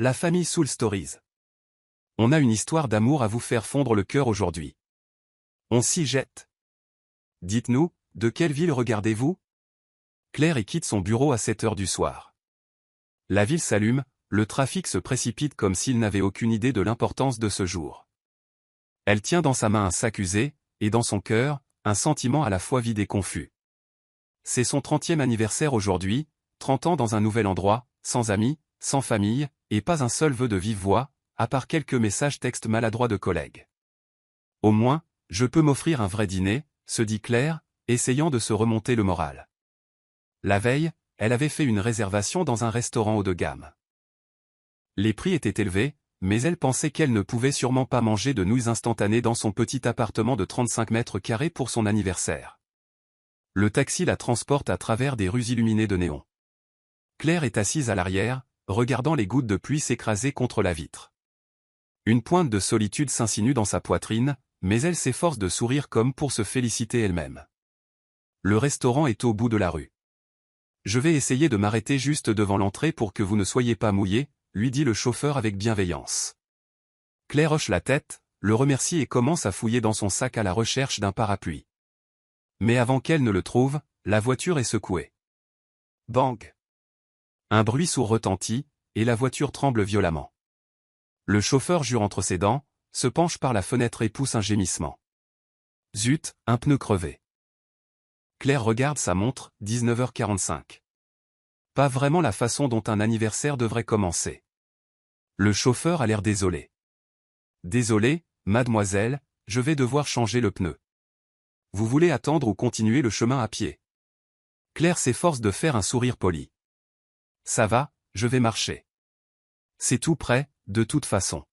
La famille Soul Stories. On a une histoire d'amour à vous faire fondre le cœur aujourd'hui. On s'y jette. Dites-nous, de quelle ville regardez-vous? Claire quitte son bureau à 7 heures du soir. La ville s'allume, le trafic se précipite comme s'il n'avait aucune idée de l'importance de ce jour. Elle tient dans sa main un sac usé, et dans son cœur, un sentiment à la fois vide et confus. C'est son 30e anniversaire aujourd'hui, 30 ans dans un nouvel endroit, sans amis, sans famille, et pas un seul vœu de vive voix, à part quelques messages textes maladroits de collègues. Au moins, je peux m'offrir un vrai dîner, se dit Claire, essayant de se remonter le moral. La veille, elle avait fait une réservation dans un restaurant haut de gamme. Les prix étaient élevés, mais elle pensait qu'elle ne pouvait sûrement pas manger de nouilles instantanées dans son petit appartement de 35 mètres carrés pour son anniversaire. Le taxi la transporte à travers des rues illuminées de néon. Claire est assise à l'arrière, regardant les gouttes de pluie s'écraser contre la vitre. Une pointe de solitude s'insinue dans sa poitrine, mais elle s'efforce de sourire comme pour se féliciter elle-même. Le restaurant est au bout de la rue. Je vais essayer de m'arrêter juste devant l'entrée pour que vous ne soyez pas mouillé, lui dit le chauffeur avec bienveillance. Claire hoche la tête, le remercie et commence à fouiller dans son sac à la recherche d'un parapluie. Mais avant qu'elle ne le trouve, la voiture est secouée. Bang! Un bruit sourd retentit, et la voiture tremble violemment. Le chauffeur jure entre ses dents, se penche par la fenêtre et pousse un gémissement. Zut, un pneu crevé. Claire regarde sa montre, 19h45. Pas vraiment la façon dont un anniversaire devrait commencer. Le chauffeur a l'air désolé. Désolé, mademoiselle, je vais devoir changer le pneu. Vous voulez attendre ou continuer le chemin à pied? Claire s'efforce de faire un sourire poli. Ça va, je vais marcher. C'est tout prêt, de toute façon.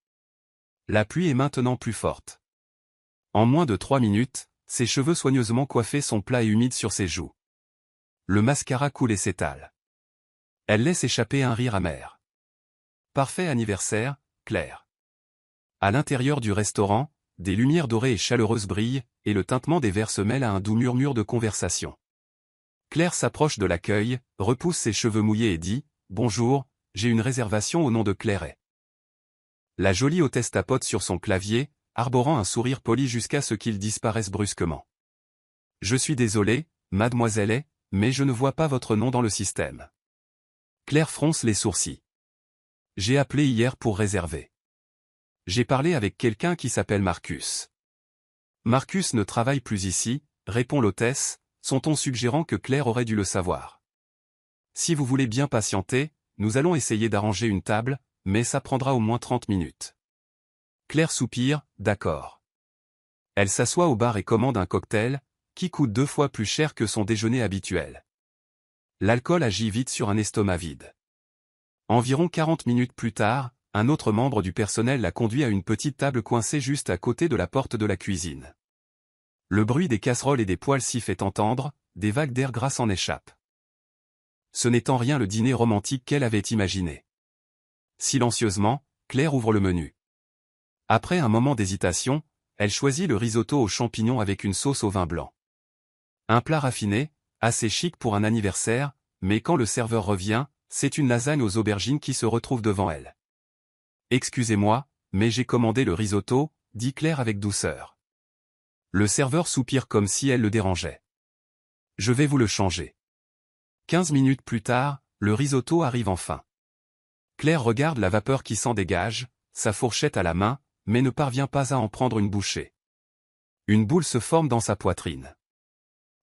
La pluie est maintenant plus forte. En moins de 3 minutes, ses cheveux soigneusement coiffés sont plats et humides sur ses joues. Le mascara coule et s'étale. Elle laisse échapper un rire amer. Parfait anniversaire, Claire. À l'intérieur du restaurant, des lumières dorées et chaleureuses brillent, et le tintement des verres se mêle à un doux murmure de conversation. Claire s'approche de l'accueil, repousse ses cheveux mouillés et dit « Bonjour, j'ai une réservation au nom de Claire. » La jolie hôtesse tapote sur son clavier, arborant un sourire poli jusqu'à ce qu'il disparaisse brusquement. « Je suis désolé, mademoiselle, mais je ne vois pas votre nom dans le système. » Claire fronce les sourcils. « J'ai appelé hier pour réserver. J'ai parlé avec quelqu'un qui s'appelle Marcus. » « Marcus ne travaille plus ici, répond l'hôtesse, son ton suggérant que Claire aurait dû le savoir. « Si vous voulez bien patienter, nous allons essayer d'arranger une table, mais ça prendra au moins 30 minutes. » Claire soupire, d'accord. Elle s'assoit au bar et commande un cocktail, qui coûte 2 fois plus cher que son déjeuner habituel. L'alcool agit vite sur un estomac vide. Environ 40 minutes plus tard, un autre membre du personnel la conduit à une petite table coincée juste à côté de la porte de la cuisine. Le bruit des casseroles et des poêles s'y fait entendre, des vagues d'air gras s'en échappent. Ce n'est en rien le dîner romantique qu'elle avait imaginé. Silencieusement, Claire ouvre le menu. Après un moment d'hésitation, elle choisit le risotto aux champignons avec une sauce au vin blanc. Un plat raffiné, assez chic pour un anniversaire, mais quand le serveur revient, c'est une lasagne aux aubergines qui se retrouve devant elle. « Excusez-moi, mais j'ai commandé le risotto, » dit Claire avec douceur. Le serveur soupire comme si elle le dérangeait. « Je vais vous le changer. » 15 minutes plus tard, le risotto arrive enfin. Claire regarde la vapeur qui s'en dégage, sa fourchette à la main, mais ne parvient pas à en prendre une bouchée. Une boule se forme dans sa poitrine.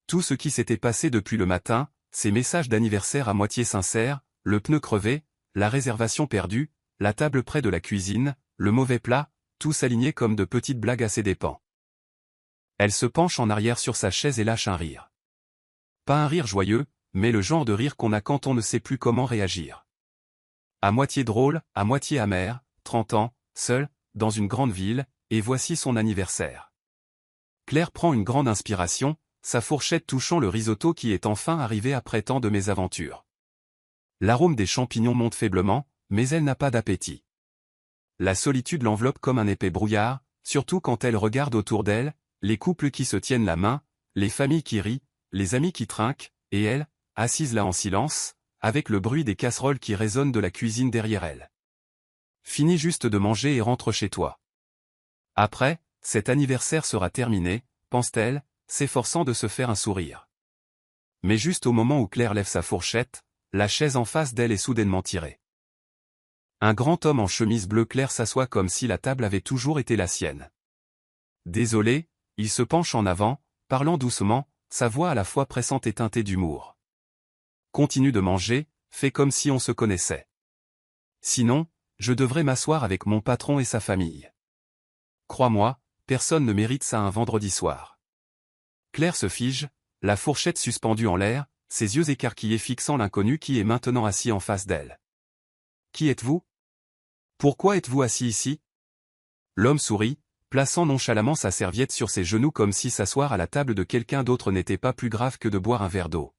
Tout ce qui s'était passé depuis le matin, ces messages d'anniversaire à moitié sincères, le pneu crevé, la réservation perdue, la table près de la cuisine, le mauvais plat, tout s'alignait comme de petites blagues à ses dépens. Elle se penche en arrière sur sa chaise et lâche un rire. Pas un rire joyeux, mais le genre de rire qu'on a quand on ne sait plus comment réagir. À moitié drôle, à moitié amer, 30 ans, seule, dans une grande ville, et voici son anniversaire. Claire prend une grande inspiration, sa fourchette touchant le risotto qui est enfin arrivé après tant de mésaventures. L'arôme des champignons monte faiblement, mais elle n'a pas d'appétit. La solitude l'enveloppe comme un épais brouillard, surtout quand elle regarde autour d'elle, les couples qui se tiennent la main, les familles qui rient, les amis qui trinquent, et elle, assise là en silence, avec le bruit des casseroles qui résonnent de la cuisine derrière elle. Finis juste de manger et rentre chez toi. Après, cet anniversaire sera terminé, pense-t-elle, s'efforçant de se faire un sourire. Mais juste au moment où Claire lève sa fourchette, la chaise en face d'elle est soudainement tirée. Un grand homme en chemise bleu clair s'assoit comme si la table avait toujours été la sienne. Désolé, il se penche en avant, parlant doucement, sa voix à la fois pressante et teintée d'humour. Continue de manger, fais comme si on se connaissait. Sinon, je devrais m'asseoir avec mon patron et sa famille. Crois-moi, personne ne mérite ça un vendredi soir. Claire se fige, la fourchette suspendue en l'air, ses yeux écarquillés fixant l'inconnu qui est maintenant assis en face d'elle. Qui êtes-vous? Pourquoi êtes-vous assis ici? L'homme sourit, plaçant nonchalamment sa serviette sur ses genoux comme si s'asseoir à la table de quelqu'un d'autre n'était pas plus grave que de boire un verre d'eau.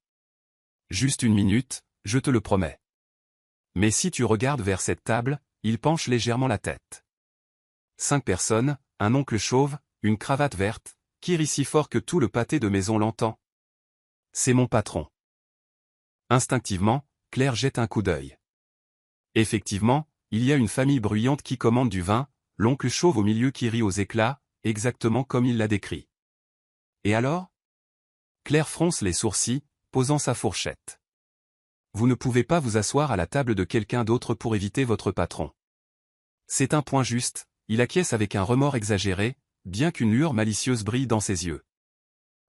Juste une minute, je te le promets. Mais si tu regardes vers cette table, il penche légèrement la tête. 5 personnes, un oncle chauve, une cravate verte, qui rit si fort que tout le pâté de maison l'entend. C'est mon patron. Instinctivement, Claire jette un coup d'œil. Effectivement, il y a une famille bruyante qui commande du vin, l'oncle chauve au milieu qui rit aux éclats, exactement comme il l'a décrit. Et alors? Claire fronce les sourcils, posant sa fourchette. Vous ne pouvez pas vous asseoir à la table de quelqu'un d'autre pour éviter votre patron. C'est un point juste, il acquiesce avec un remords exagéré, bien qu'une lueur malicieuse brille dans ses yeux.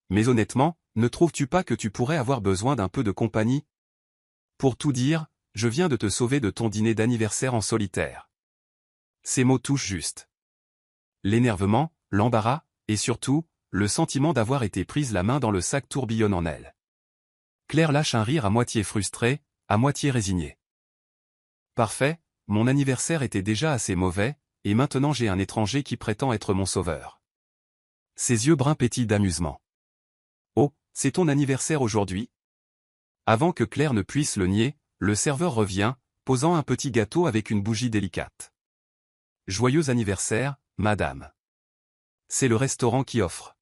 Mais honnêtement, ne trouves-tu pas que tu pourrais avoir besoin d'un peu de compagnie? Pour tout dire, je viens de te sauver de ton dîner d'anniversaire en solitaire. Ces mots touchent juste. L'énervement, l'embarras, et surtout, le sentiment d'avoir été prise la main dans le sac tourbillonne en elle. Claire lâche un rire à moitié frustré, à moitié résigné. Parfait, mon anniversaire était déjà assez mauvais, et maintenant j'ai un étranger qui prétend être mon sauveur. Ses yeux bruns pétillent d'amusement. Oh, c'est ton anniversaire aujourd'hui? Avant que Claire ne puisse le nier, le serveur revient, posant un petit gâteau avec une bougie délicate. Joyeux anniversaire, madame. C'est le restaurant qui offre.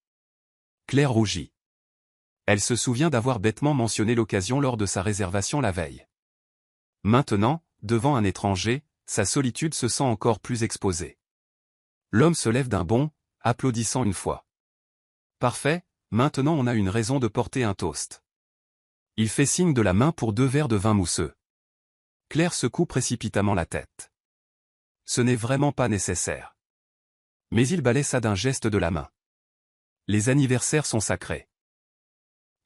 Claire rougit. Elle se souvient d'avoir bêtement mentionné l'occasion lors de sa réservation la veille. Maintenant, devant un étranger, sa solitude se sent encore plus exposée. L'homme se lève d'un bond, applaudissant une fois. Parfait, maintenant on a une raison de porter un toast. Il fait signe de la main pour 2 verres de vin mousseux. Claire secoue précipitamment la tête. Ce n'est vraiment pas nécessaire. Mais il balaie ça d'un geste de la main. Les anniversaires sont sacrés.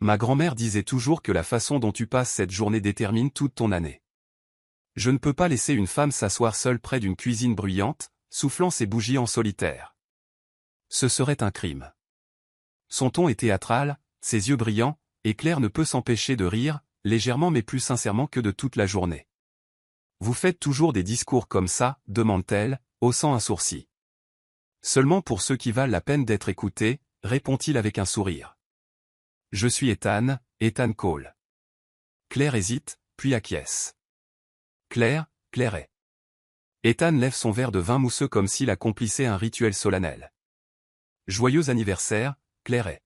Ma grand-mère disait toujours que la façon dont tu passes cette journée détermine toute ton année. Je ne peux pas laisser une femme s'asseoir seule près d'une cuisine bruyante, soufflant ses bougies en solitaire. Ce serait un crime. Son ton est théâtral, ses yeux brillants, et Claire ne peut s'empêcher de rire, légèrement mais plus sincèrement que de toute la journée. Vous faites toujours des discours comme ça, demande-t-elle, haussant un sourcil. Seulement pour ceux qui valent la peine d'être écoutés, répond-il avec un sourire. Je suis Ethan, Ethan Cole. Claire hésite, puis acquiesce. Claire est. Ethan lève son verre de vin mousseux comme s'il accomplissait un rituel solennel. Joyeux anniversaire, Claire est.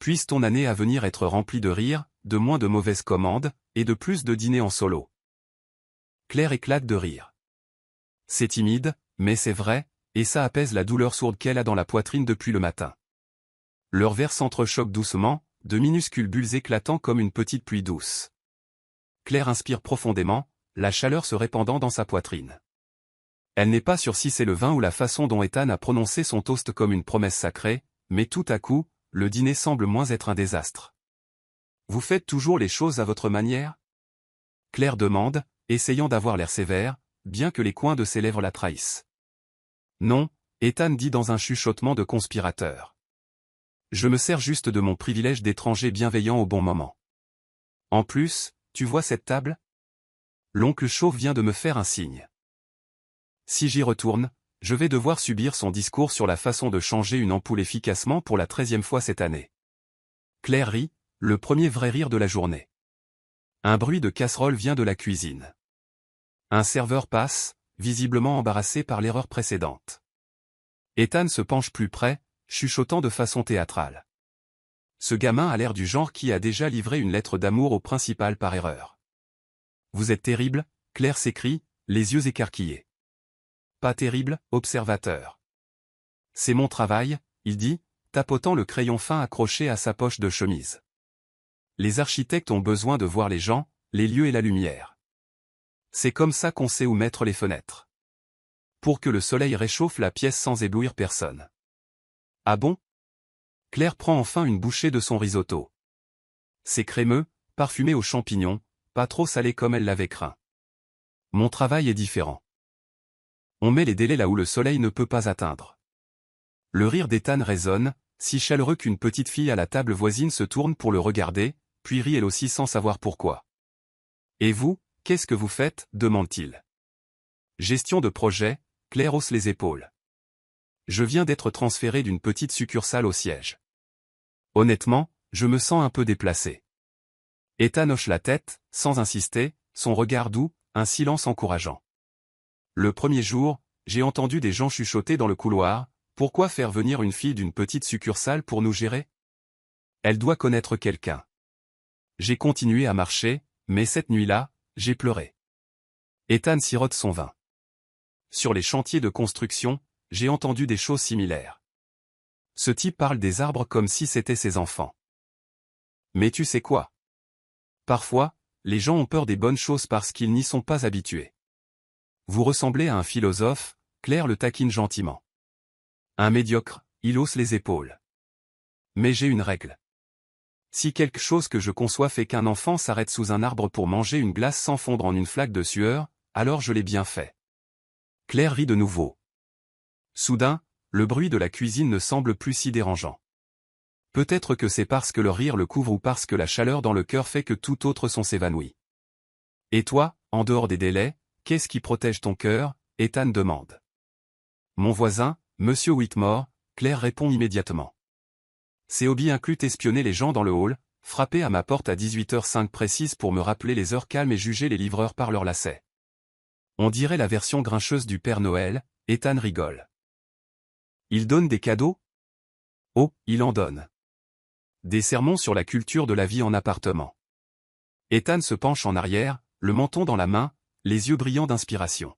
Puisse ton année à venir être remplie de rire, de moins de mauvaises commandes, et de plus de dîners en solo. Claire éclate de rire. C'est timide, mais c'est vrai, et ça apaise la douleur sourde qu'elle a dans la poitrine depuis le matin. Leurs verres s'entrechoquent doucement, de minuscules bulles éclatant comme une petite pluie douce. Claire inspire profondément, la chaleur se répandant dans sa poitrine. Elle n'est pas sûre si c'est le vin ou la façon dont Ethan a prononcé son toast comme une promesse sacrée, mais tout à coup, le dîner semble moins être un désastre. Vous faites toujours les choses à votre manière? Claire demande, essayant d'avoir l'air sévère, bien que les coins de ses lèvres la trahissent. Non, Ethan dit dans un chuchotement de conspirateur. Je me sers juste de mon privilège d'étranger bienveillant au bon moment. En plus, tu vois cette table? L'oncle chauve vient de me faire un signe. Si j'y retourne, je vais devoir subir son discours sur la façon de changer une ampoule efficacement pour la 13e fois cette année. Claire rit, le premier vrai rire de la journée. Un bruit de casserole vient de la cuisine. Un serveur passe, visiblement embarrassé par l'erreur précédente. Ethan se penche plus près, chuchotant de façon théâtrale. Ce gamin a l'air du genre qui a déjà livré une lettre d'amour au principal par erreur. Vous êtes terrible, Claire s'écrie, les yeux écarquillés. pas terrible, observateur. C'est mon travail, il dit, tapotant le crayon fin accroché à sa poche de chemise. Les architectes ont besoin de voir les gens, les lieux et la lumière. C'est comme ça qu'on sait où mettre les fenêtres. Pour que le soleil réchauffe la pièce sans éblouir personne. Ah bon? Claire prend enfin une bouchée de son risotto. C'est crémeux, parfumé aux champignons, pas trop salé comme elle l'avait craint. Mon travail est différent. On met les délais là où le soleil ne peut pas atteindre. Le rire d'Ethan résonne, si chaleureux qu'une petite fille à la table voisine se tourne pour le regarder, puis rit elle aussi sans savoir pourquoi. Et vous, qu'est-ce que vous faites? Demande-t-il. Gestion de projet, Claire hausse les épaules. Je viens d'être transféré d'une petite succursale au siège. Honnêtement, je me sens un peu déplacé. Ethan hoche la tête, sans insister, son regard doux, un silence encourageant. Le premier jour, j'ai entendu des gens chuchoter dans le couloir, pourquoi faire venir une fille d'une petite succursale pour nous gérer? Elle doit connaître quelqu'un. J'ai continué à marcher, mais cette nuit-là, j'ai pleuré. Ethan sirote son vin. Sur les chantiers de construction, j'ai entendu des choses similaires. Ce type parle des arbres comme si c'étaient ses enfants. Mais tu sais quoi? Parfois, les gens ont peur des bonnes choses parce qu'ils n'y sont pas habitués. Vous ressemblez à un philosophe, Claire le taquine gentiment. Un médiocre, il hausse les épaules. Mais j'ai une règle. Si quelque chose que je conçois fait qu'un enfant s'arrête sous un arbre pour manger une glace sans fondre en une flaque de sueur, alors je l'ai bien fait. Claire rit de nouveau. Soudain, le bruit de la cuisine ne semble plus si dérangeant. Peut-être que c'est parce que le rire le couvre ou parce que la chaleur dans le cœur fait que tout autre son s'évanouit. Et toi, en dehors des délais, qu'est-ce qui protège ton cœur? Ethan demande. Mon voisin, Monsieur Whitmore, Claire répond immédiatement. Ses hobbies incluent espionner les gens dans le hall, frapper à ma porte à 18h05 précise pour me rappeler les heures calmes et juger les livreurs par leurs lacets. On dirait la version grincheuse du Père Noël, Ethan rigole. Il donne des cadeaux? Oh, il en donne. Des sermons sur la culture de la vie en appartement. Ethan se penche en arrière, le menton dans la main, les yeux brillants d'inspiration.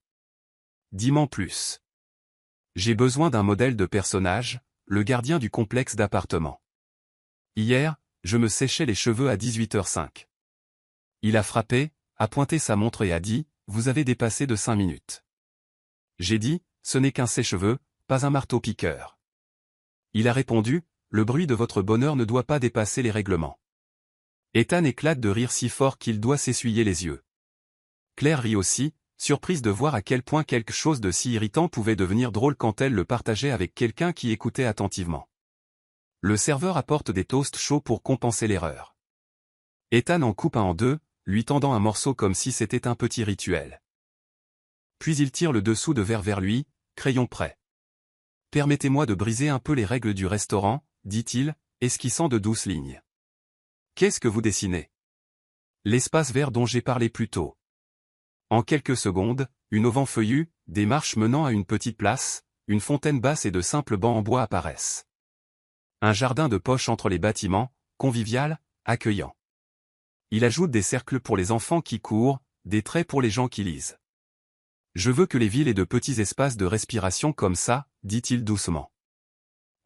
Dis-m'en plus. J'ai besoin d'un modèle de personnage, le gardien du complexe d'appartement. Hier, je me séchais les cheveux à 18h05. Il a frappé, a pointé sa montre et a dit, vous avez dépassé de 5 minutes. J'ai dit, ce n'est qu'un sèche-cheveux, pas un marteau-piqueur. Il a répondu, le bruit de votre bonheur ne doit pas dépasser les règlements. Ethan éclate de rire si fort qu'il doit s'essuyer les yeux. Claire rit aussi, surprise de voir à quel point quelque chose de si irritant pouvait devenir drôle quand elle le partageait avec quelqu'un qui écoutait attentivement. Le serveur apporte des toasts chauds pour compenser l'erreur. Ethan en coupe un en deux, lui tendant un morceau comme si c'était un petit rituel. Puis il tire le dessous de verre vers lui, crayon prêt. Permettez-moi de briser un peu les règles du restaurant, dit-il, esquissant de douces lignes. Qu'est-ce que vous dessinez? L'espace vert dont j'ai parlé plus tôt. En quelques secondes, une auvent feuillue, des marches menant à une petite place, une fontaine basse et de simples bancs en bois apparaissent. Un jardin de poche entre les bâtiments, convivial, accueillant. Il ajoute des cercles pour les enfants qui courent, des traits pour les gens qui lisent. Je veux que les villes aient de petits espaces de respiration comme ça, dit-il doucement.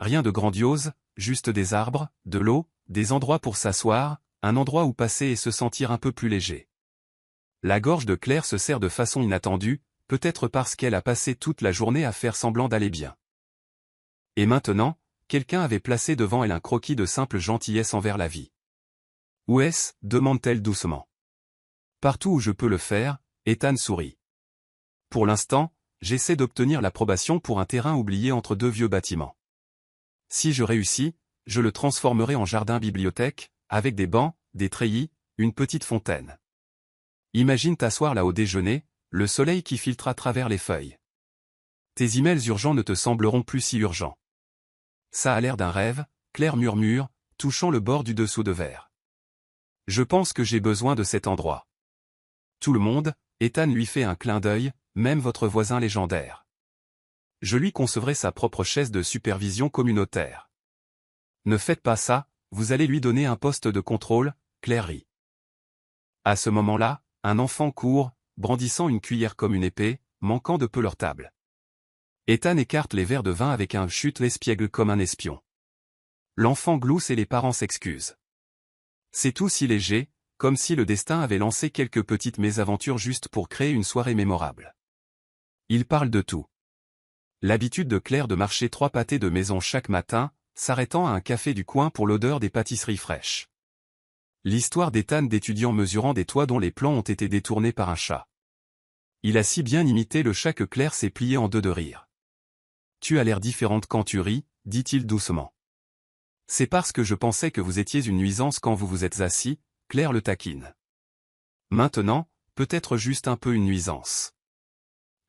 Rien de grandiose, juste des arbres, de l'eau, des endroits pour s'asseoir, un endroit où passer et se sentir un peu plus léger. La gorge de Claire se serre de façon inattendue, peut-être parce qu'elle a passé toute la journée à faire semblant d'aller bien. Et maintenant, quelqu'un avait placé devant elle un croquis de simple gentillesse envers la vie. Où est-ce? Demande-t-elle doucement. Partout où je peux le faire, Ethan sourit. Pour l'instant, j'essaie d'obtenir l'approbation pour un terrain oublié entre deux vieux bâtiments. Si je réussis, je le transformerai en jardin-bibliothèque, avec des bancs, des treillis, une petite fontaine. Imagine t'asseoir là au déjeuner, le soleil qui filtre à travers les feuilles. Tes emails urgents ne te sembleront plus si urgents. Ça a l'air d'un rêve, Claire murmure, touchant le bord du dessous de verre. Je pense que j'ai besoin de cet endroit. Tout le monde, Ethan lui fait un clin d'œil, même votre voisin légendaire. Je lui concevrai sa propre chaise de supervision communautaire. Ne faites pas ça, vous allez lui donner un poste de contrôle, Claire rit. À ce moment-là, un enfant court, brandissant une cuillère comme une épée, manquant de peu leur table. Ethan écarte les verres de vin avec un chute l'espiègle comme un espion. L'enfant glousse et les parents s'excusent. C'est tout si léger, comme si le destin avait lancé quelques petites mésaventures juste pour créer une soirée mémorable. Ils parlent de tout. L'habitude de Claire de marcher 3 pâtés de maison chaque matin, s'arrêtant à un café du coin pour l'odeur des pâtisseries fraîches. L'histoire d'Ethan d'étudiant mesurant des toits dont les plans ont été détournés par un chat. Il a si bien imité le chat que Claire s'est pliée en deux de rire. Tu as l'air différente quand tu ris, dit-il doucement. C'est parce que je pensais que vous étiez une nuisance quand vous vous êtes assis, Claire le taquine. Maintenant, peut-être juste un peu une nuisance.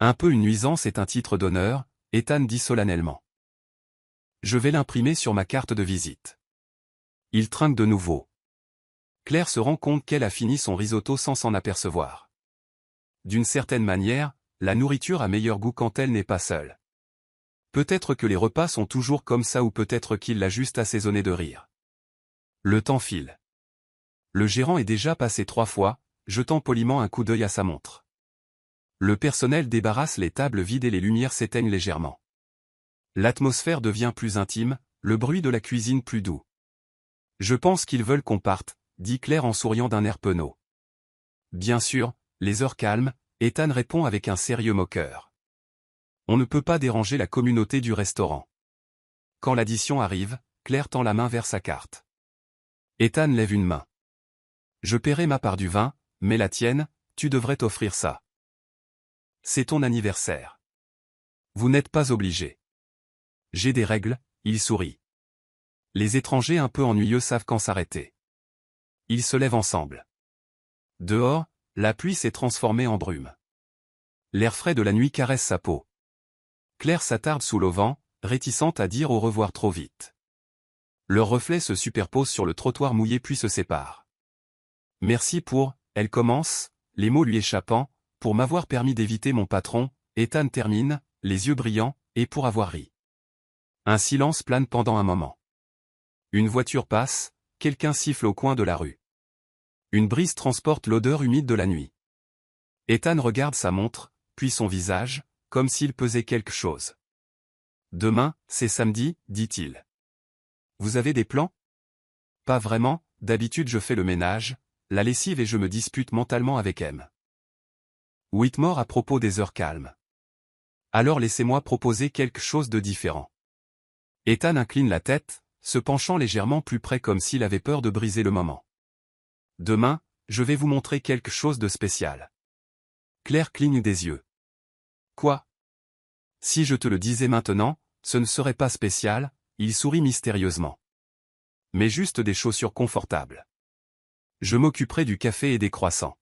Un peu une nuisance est un titre d'honneur, Ethan dit solennellement. Je vais l'imprimer sur ma carte de visite. Il trinque de nouveau. Claire se rend compte qu'elle a fini son risotto sans s'en apercevoir. D'une certaine manière, la nourriture a meilleur goût quand elle n'est pas seule. Peut-être que les repas sont toujours comme ça ou peut-être qu'il l'a juste assaisonné de rire. Le temps file. Le gérant est déjà passé 3 fois, jetant poliment un coup d'œil à sa montre. Le personnel débarrasse les tables vides et les lumières s'éteignent légèrement. L'atmosphère devient plus intime, le bruit de la cuisine plus doux. Je pense qu'ils veulent qu'on parte, dit Claire en souriant d'un air penaud. Bien sûr, les heures calmes, Ethan répond avec un sérieux moqueur. On ne peut pas déranger la communauté du restaurant. Quand l'addition arrive, Claire tend la main vers sa carte. Ethan lève une main. Je paierai ma part du vin, mais la tienne, tu devrais t'offrir ça. C'est ton anniversaire. Vous n'êtes pas obligé. J'ai des règles, il sourit. Les étrangers un peu ennuyeux savent quand s'arrêter. Ils se lèvent ensemble. Dehors, la pluie s'est transformée en brume. L'air frais de la nuit caresse sa peau. Claire s'attarde sous l'auvent, réticente à dire au revoir trop vite. Leurs reflets se superposent sur le trottoir mouillé puis se séparent. Merci pour, elle commence, les mots lui échappant, pour m'avoir permis d'éviter mon patron, Ethan termine, les yeux brillants, et pour avoir ri. Un silence plane pendant un moment. Une voiture passe, quelqu'un siffle au coin de la rue. Une brise transporte l'odeur humide de la nuit. Ethan regarde sa montre, puis son visage, comme s'il pesait quelque chose. Demain, c'est samedi, dit-il. Vous avez des plans? Pas vraiment, d'habitude je fais le ménage, la lessive et je me dispute mentalement avec M. Whitmore à propos des heures calmes. Alors laissez-moi proposer quelque chose de différent. Ethan incline la tête, se penchant légèrement plus près comme s'il avait peur de briser le moment. Demain, je vais vous montrer quelque chose de spécial. Claire cligne des yeux. Quoi? Si je te le disais maintenant, ce ne serait pas spécial, il sourit mystérieusement. Mais juste des chaussures confortables. Je m'occuperai du café et des croissants.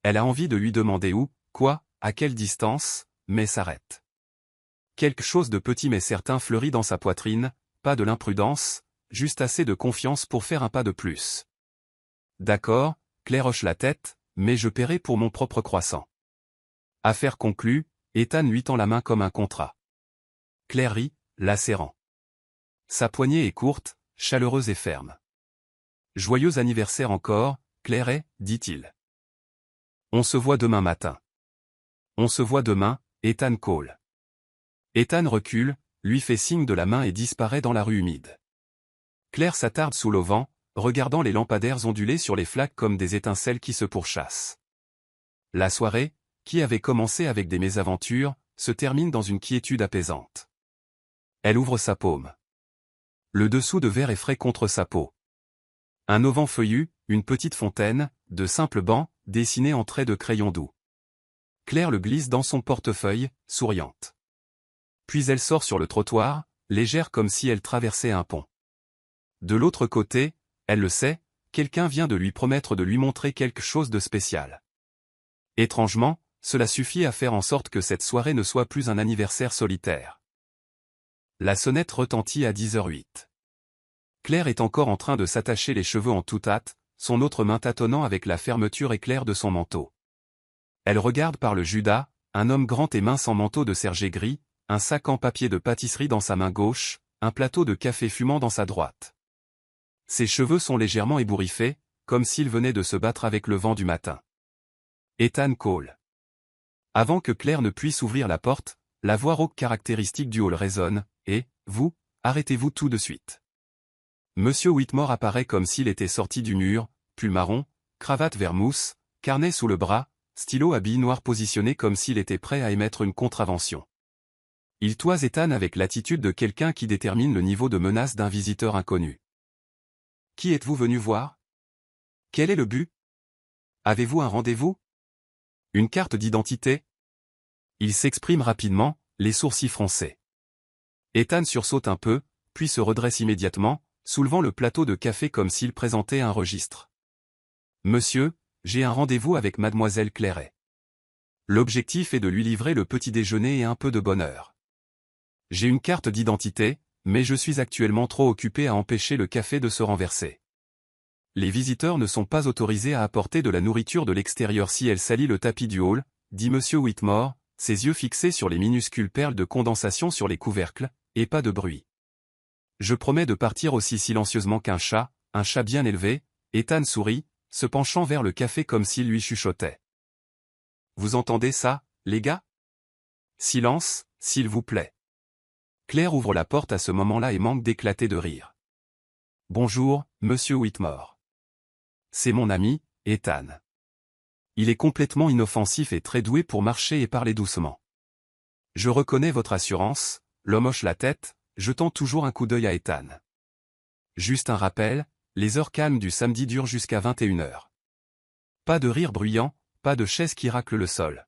Elle a envie de lui demander où, quoi, à quelle distance, mais s'arrête. Quelque chose de petit mais certain fleurit dans sa poitrine, pas de l'imprudence, juste assez de confiance pour faire un pas de plus. D'accord, Claire hoche la tête, mais je paierai pour mon propre croissant. Affaire conclue, Ethan lui tend la main comme un contrat. Claire rit, la serrant. Sa poignée est courte, chaleureuse et ferme. Joyeux anniversaire encore, Claire et, dit-il. On se voit demain matin. On se voit demain, Ethan call. Ethan recule, lui fait signe de la main et disparaît dans la rue humide. Claire s'attarde sous l'auvent, regardant les lampadaires onduler sur les flaques comme des étincelles qui se pourchassent. La soirée, qui avait commencé avec des mésaventures, se termine dans une quiétude apaisante. Elle ouvre sa paume. Le dessous de verre est frais contre sa peau. Un auvent feuillu, une petite fontaine, de simples bancs, dessinés en traits de crayon doux. Claire le glisse dans son portefeuille, souriante. Puis elle sort sur le trottoir, légère comme si elle traversait un pont. De l'autre côté, elle le sait, quelqu'un vient de lui promettre de lui montrer quelque chose de spécial. Étrangement, cela suffit à faire en sorte que cette soirée ne soit plus un anniversaire solitaire. La sonnette retentit à 10h08. Claire est encore en train de s'attacher les cheveux en toute hâte, son autre main tâtonnant avec la fermeture éclair de son manteau. Elle regarde par le Judas, un homme grand et mince en manteau de serge gris, un sac en papier de pâtisserie dans sa main gauche, un plateau de café fumant dans sa droite. Ses cheveux sont légèrement ébouriffés, comme s'il venait de se battre avec le vent du matin. Ethan call. Avant que Claire ne puisse ouvrir la porte, la voix rauque caractéristique du hall résonne, et, vous, arrêtez-vous tout de suite. Monsieur Whitmore apparaît comme s'il était sorti du mur, pull marron, cravate vert mousse, carnet sous le bras, stylo à billes noires positionné comme s'il était prêt à émettre une contravention. Il toise Ethan avec l'attitude de quelqu'un qui détermine le niveau de menace d'un visiteur inconnu. Qui êtes-vous venu voir? Quel est le but? Avez-vous un rendez-vous? Une carte d'identité? Il s'exprime rapidement, les sourcils froncés. Ethan sursaute un peu, puis se redresse immédiatement, soulevant le plateau de café comme s'il présentait un registre. Monsieur, j'ai un rendez-vous avec mademoiselle Clairet. L'objectif est de lui livrer le petit déjeuner et un peu de bonheur. J'ai une carte d'identité, mais je suis actuellement trop occupé à empêcher le café de se renverser. Les visiteurs ne sont pas autorisés à apporter de la nourriture de l'extérieur si elle salit le tapis du hall, dit Monsieur Whitmore, ses yeux fixés sur les minuscules perles de condensation sur les couvercles, et pas de bruit. Je promets de partir aussi silencieusement qu'un chat bien élevé. Ethan sourit, se penchant vers le café comme s'il lui chuchotait. Vous entendez ça, les gars? Silence, s'il vous plaît. Claire ouvre la porte à ce moment-là et manque d'éclater de rire. Bonjour, Monsieur Whitmore. C'est mon ami, Ethan. Il est complètement inoffensif et très doué pour marcher et parler doucement. Je reconnais votre assurance, l'homme hoche la tête, jetant toujours un coup d'œil à Ethan. Juste un rappel, les heures calmes du samedi durent jusqu'à 21h. Pas de rire bruyant, pas de chaise qui racle le sol.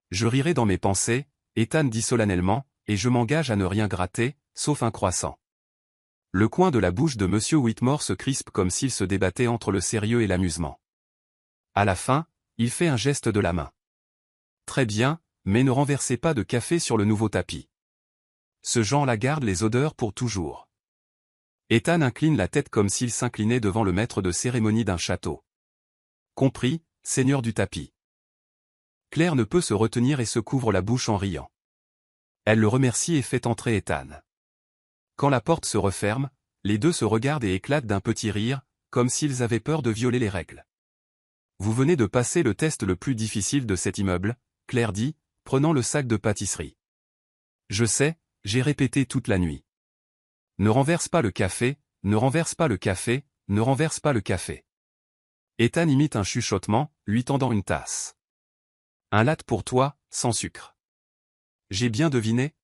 Je rirai dans mes pensées, Ethan dit solennellement, et je m'engage à ne rien gratter, sauf un croissant. Le coin de la bouche de Monsieur Whitmore se crispe comme s'il se débattait entre le sérieux et l'amusement. À la fin, il fait un geste de la main. Très bien, mais ne renversez pas de café sur le nouveau tapis. Ce genre-là garde les odeurs pour toujours. Ethan incline la tête comme s'il s'inclinait devant le maître de cérémonie d'un château. Compris, seigneur du tapis. Claire ne peut se retenir et se couvre la bouche en riant. Elle le remercie et fait entrer Ethan. Quand la porte se referme, les deux se regardent et éclatent d'un petit rire, comme s'ils avaient peur de violer les règles. Vous venez de passer le test le plus difficile de cet immeuble, Claire dit, prenant le sac de pâtisserie. Je sais, j'ai répété toute la nuit. Ne renverse pas le café, ne renverse pas le café, ne renverse pas le café. Ethan imite un chuchotement, lui tendant une tasse. Un latte pour toi, sans sucre. J'ai bien deviné?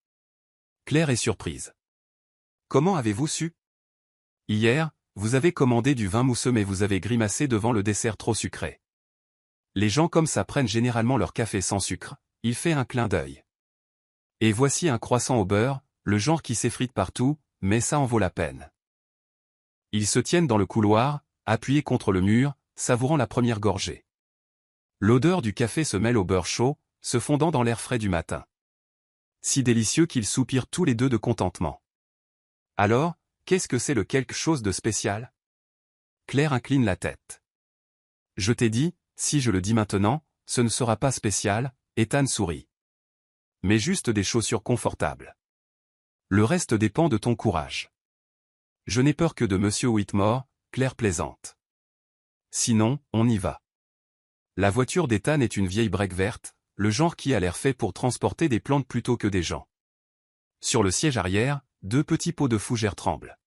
Claire est surprise. Comment avez-vous su? Hier, vous avez commandé du vin mousseux mais vous avez grimacé devant le dessert trop sucré. Les gens comme ça prennent généralement leur café sans sucre, il fait un clin d'œil. Et voici un croissant au beurre, le genre qui s'effrite partout, mais ça en vaut la peine. Ils se tiennent dans le couloir, appuyés contre le mur, savourant la première gorgée. L'odeur du café se mêle au beurre chaud, se fondant dans l'air frais du matin. Si délicieux qu'ils soupirent tous les deux de contentement. Alors, qu'est-ce que c'est le quelque chose de spécial? Claire incline la tête. Je t'ai dit, si je le dis maintenant, ce ne sera pas spécial, Ethan sourit. Mais juste des chaussures confortables. Le reste dépend de ton courage. Je n'ai peur que de Monsieur Whitmore, Claire plaisante. Sinon, on y va. La voiture d'Ethan est une vieille break verte, le genre qui a l'air fait pour transporter des plantes plutôt que des gens. Sur le siège arrière, 2 petits pots de fougères tremblent.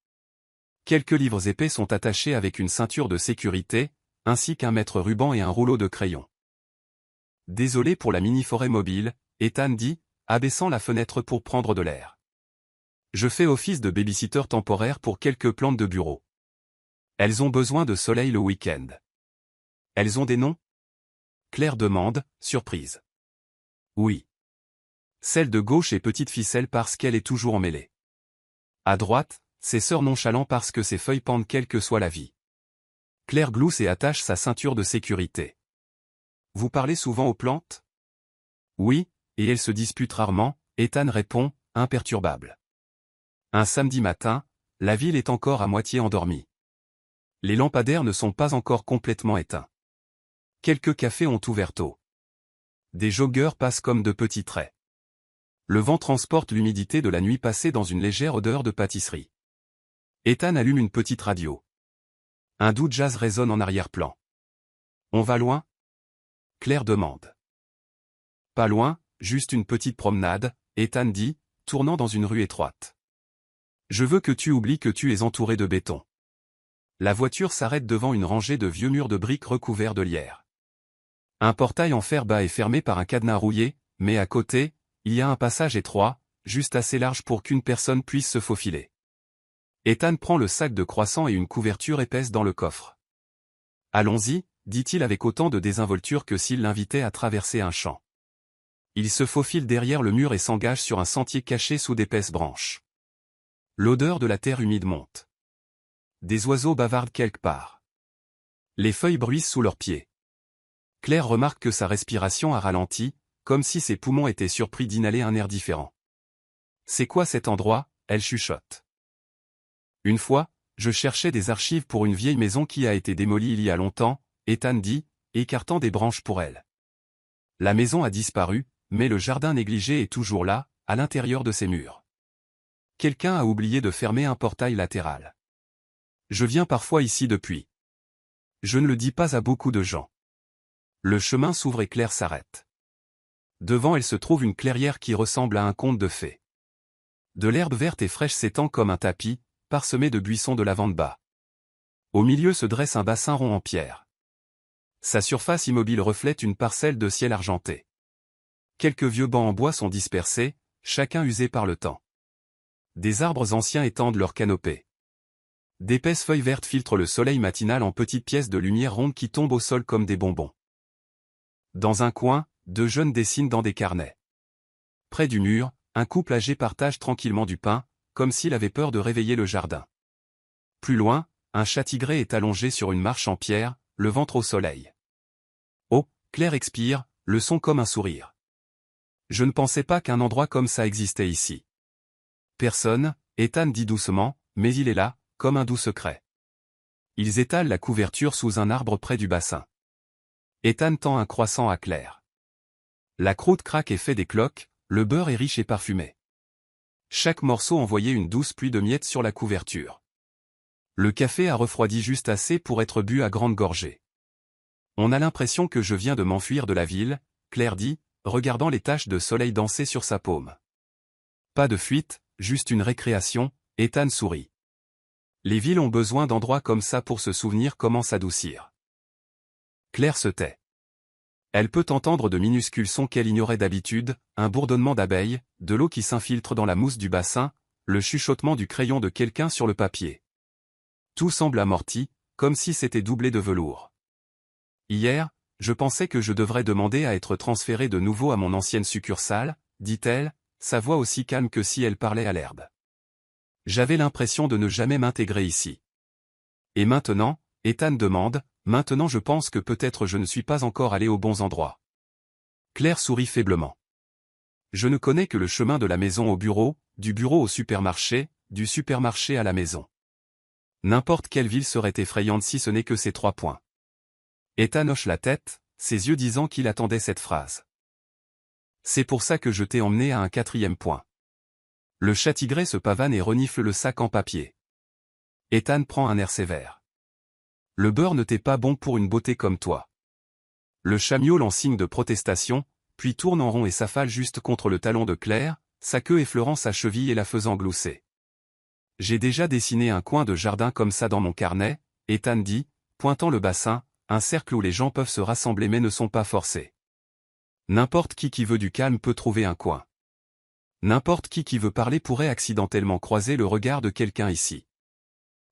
Quelques livres épais sont attachés avec une ceinture de sécurité, ainsi qu'un mètre-ruban et un rouleau de crayon. Désolé pour la mini-forêt mobile, Ethan dit, abaissant la fenêtre pour prendre de l'air. Je fais office de babysitter temporaire pour quelques plantes de bureau. Elles ont besoin de soleil le week-end. Elles ont des noms? Claire demande, surprise. Oui. Celle de gauche est petite ficelle parce qu'elle est toujours emmêlée. À droite, c'est sœur nonchalant parce que ses feuilles pendent quelle que soit la vie. Claire glousse et attache sa ceinture de sécurité. Vous parlez souvent aux plantes? Oui, et elles se disputent rarement, Ethan répond, imperturbable. Un samedi matin, la ville est encore à moitié endormie. Les lampadaires ne sont pas encore complètement éteints. Quelques cafés ont ouvert tôt. Des joggeurs passent comme de petits traits. Le vent transporte l'humidité de la nuit passée dans une légère odeur de pâtisserie. Ethan allume une petite radio. Un doux jazz résonne en arrière-plan. On va loin? Claire demande. Pas loin, juste une petite promenade, Ethan dit, tournant dans une rue étroite. Je veux que tu oublies que tu es entouré de béton. La voiture s'arrête devant une rangée de vieux murs de briques recouverts de lierre. Un portail en fer bas est fermé par un cadenas rouillé, mais à côté, il y a un passage étroit, juste assez large pour qu'une personne puisse se faufiler. Ethan prend le sac de croissants et une couverture épaisse dans le coffre. Allons-y, dit-il avec autant de désinvolture que s'il l'invitait à traverser un champ. Il se faufile derrière le mur et s'engage sur un sentier caché sous d'épaisses branches. L'odeur de la terre humide monte. Des oiseaux bavardent quelque part. Les feuilles bruissent sous leurs pieds. Claire remarque que sa respiration a ralenti, comme si ses poumons étaient surpris d'inhaler un air différent. « C'est quoi cet endroit ?» elle chuchote. Une fois, je cherchais des archives pour une vieille maison qui a été démolie il y a longtemps, Ethan dit, écartant des branches pour elle. La maison a disparu, mais le jardin négligé est toujours là, à l'intérieur de ses murs. Quelqu'un a oublié de fermer un portail latéral. Je viens parfois ici depuis. Je ne le dis pas à beaucoup de gens. Le chemin s'ouvre et Claire s'arrête. Devant elle se trouve une clairière qui ressemble à un conte de fées. De l'herbe verte et fraîche s'étend comme un tapis, parsemé de buissons de lavande bas. Au milieu se dresse un bassin rond en pierre. Sa surface immobile reflète une parcelle de ciel argenté. Quelques vieux bancs en bois sont dispersés, chacun usé par le temps. Des arbres anciens étendent leurs canopées. D'épaisses feuilles vertes filtrent le soleil matinal en petites pièces de lumière ronde qui tombent au sol comme des bonbons. Dans un coin, deux jeunes dessinent dans des carnets. Près du mur, un couple âgé partage tranquillement du pain, comme s'il avait peur de réveiller le jardin. Plus loin, un chat tigré est allongé sur une marche en pierre, le ventre au soleil. Oh, Claire expire, le son comme un sourire. Je ne pensais pas qu'un endroit comme ça existait ici. Personne, Ethan dit doucement, mais il est là, comme un doux secret. Ils étalent la couverture sous un arbre près du bassin. Ethan tend un croissant à Claire. La croûte craque et fait des cloques, le beurre est riche et parfumé. Chaque morceau envoyait une douce pluie de miettes sur la couverture. Le café a refroidi juste assez pour être bu à grande gorgée. On a l'impression que je viens de m'enfuir de la ville, Claire dit, regardant les taches de soleil danser sur sa paume. Pas de fuite, juste une récréation, Ethan sourit. Les villes ont besoin d'endroits comme ça pour se souvenir comment s'adoucir. Claire se tait. Elle peut entendre de minuscules sons qu'elle ignorait d'habitude, un bourdonnement d'abeilles, de l'eau qui s'infiltre dans la mousse du bassin, le chuchotement du crayon de quelqu'un sur le papier. Tout semble amorti, comme si c'était doublé de velours. Hier, je pensais que je devrais demander à être transférée de nouveau à mon ancienne succursale, dit-elle, sa voix aussi calme que si elle parlait à l'herbe. J'avais l'impression de ne jamais m'intégrer ici. Et maintenant, Ethan demande, maintenant je pense que peut-être je ne suis pas encore allé aux bons endroits. Claire sourit faiblement. Je ne connais que le chemin de la maison au bureau, du bureau au supermarché, du supermarché à la maison. N'importe quelle ville serait effrayante si ce n'est que ces 3 points. Ethan hoche la tête, ses yeux disant qu'il attendait cette phrase. C'est pour ça que je t'ai emmené à un 4e point. Le chat tigré se pavane et renifle le sac en papier. Ethan prend un air sévère. Le beurre ne t'est pas bon pour une beauté comme toi. Le chat miaule en signe de protestation, puis tourne en rond et s'affale juste contre le talon de Claire, sa queue effleurant sa cheville et la faisant glousser. J'ai déjà dessiné un coin de jardin comme ça dans mon carnet, Ethan dit, pointant le bassin, un cercle où les gens peuvent se rassembler mais ne sont pas forcés. N'importe qui veut du calme peut trouver un coin. N'importe qui veut parler pourrait accidentellement croiser le regard de quelqu'un ici.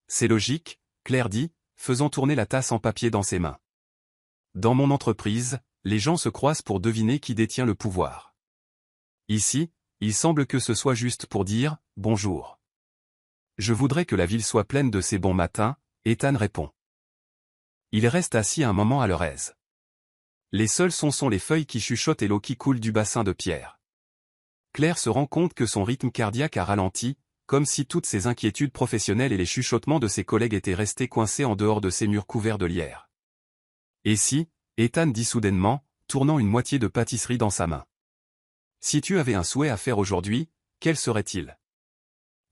C'est logique, Claire dit, faisant tourner la tasse en papier dans ses mains. Dans mon entreprise, les gens se croisent pour deviner qui détient le pouvoir. Ici, il semble que ce soit juste pour dire « bonjour ». Je voudrais que la ville soit pleine de ces bons matins, Ethan répond. Il reste assis un moment à leur aise. Les seuls sons sont les feuilles qui chuchotent et l'eau qui coule du bassin de pierre. Claire se rend compte que son rythme cardiaque a ralenti, comme si toutes ses inquiétudes professionnelles et les chuchotements de ses collègues étaient restés coincés en dehors de ces murs couverts de lierre. Et si, Ethan dit soudainement, tournant une moitié de pâtisserie dans sa main. Si tu avais un souhait à faire aujourd'hui, quel serait-il?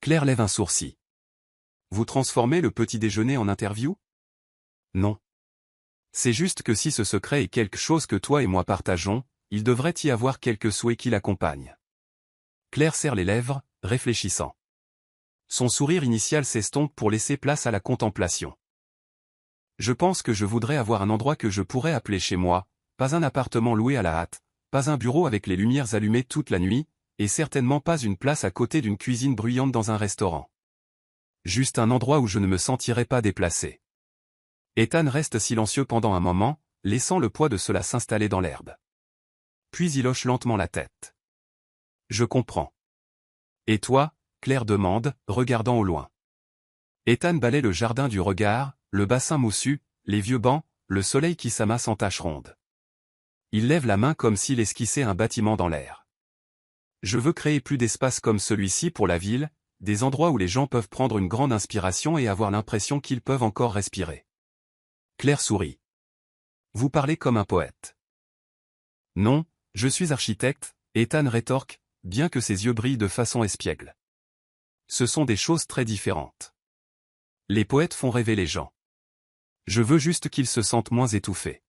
Claire lève un sourcil. Vous transformez le petit déjeuner en interview? Non. C'est juste que si ce secret est quelque chose que toi et moi partageons, il devrait y avoir quelques souhaits qui l'accompagnent. Claire serre les lèvres, réfléchissant. Son sourire initial s'estompe pour laisser place à la contemplation. Je pense que je voudrais avoir un endroit que je pourrais appeler chez moi, pas un appartement loué à la hâte, pas un bureau avec les lumières allumées toute la nuit, et certainement pas une place à côté d'une cuisine bruyante dans un restaurant. Juste un endroit où je ne me sentirais pas déplacé. Ethan reste silencieux pendant un moment, laissant le poids de cela s'installer dans l'herbe. Puis il hoche lentement la tête. Je comprends. Et toi, Claire demande, regardant au loin. Ethan balaie le jardin du regard, le bassin moussu, les vieux bancs, le soleil qui s'amasse en taches rondes. Il lève la main comme s'il esquissait un bâtiment dans l'air. Je veux créer plus d'espace comme celui-ci pour la ville, des endroits où les gens peuvent prendre une grande inspiration et avoir l'impression qu'ils peuvent encore respirer. Claire sourit. Vous parlez comme un poète. Non, je suis architecte, Ethan rétorque, bien que ses yeux brillent de façon espiègle. Ce sont des choses très différentes. Les poètes font rêver les gens. Je veux juste qu'ils se sentent moins étouffés.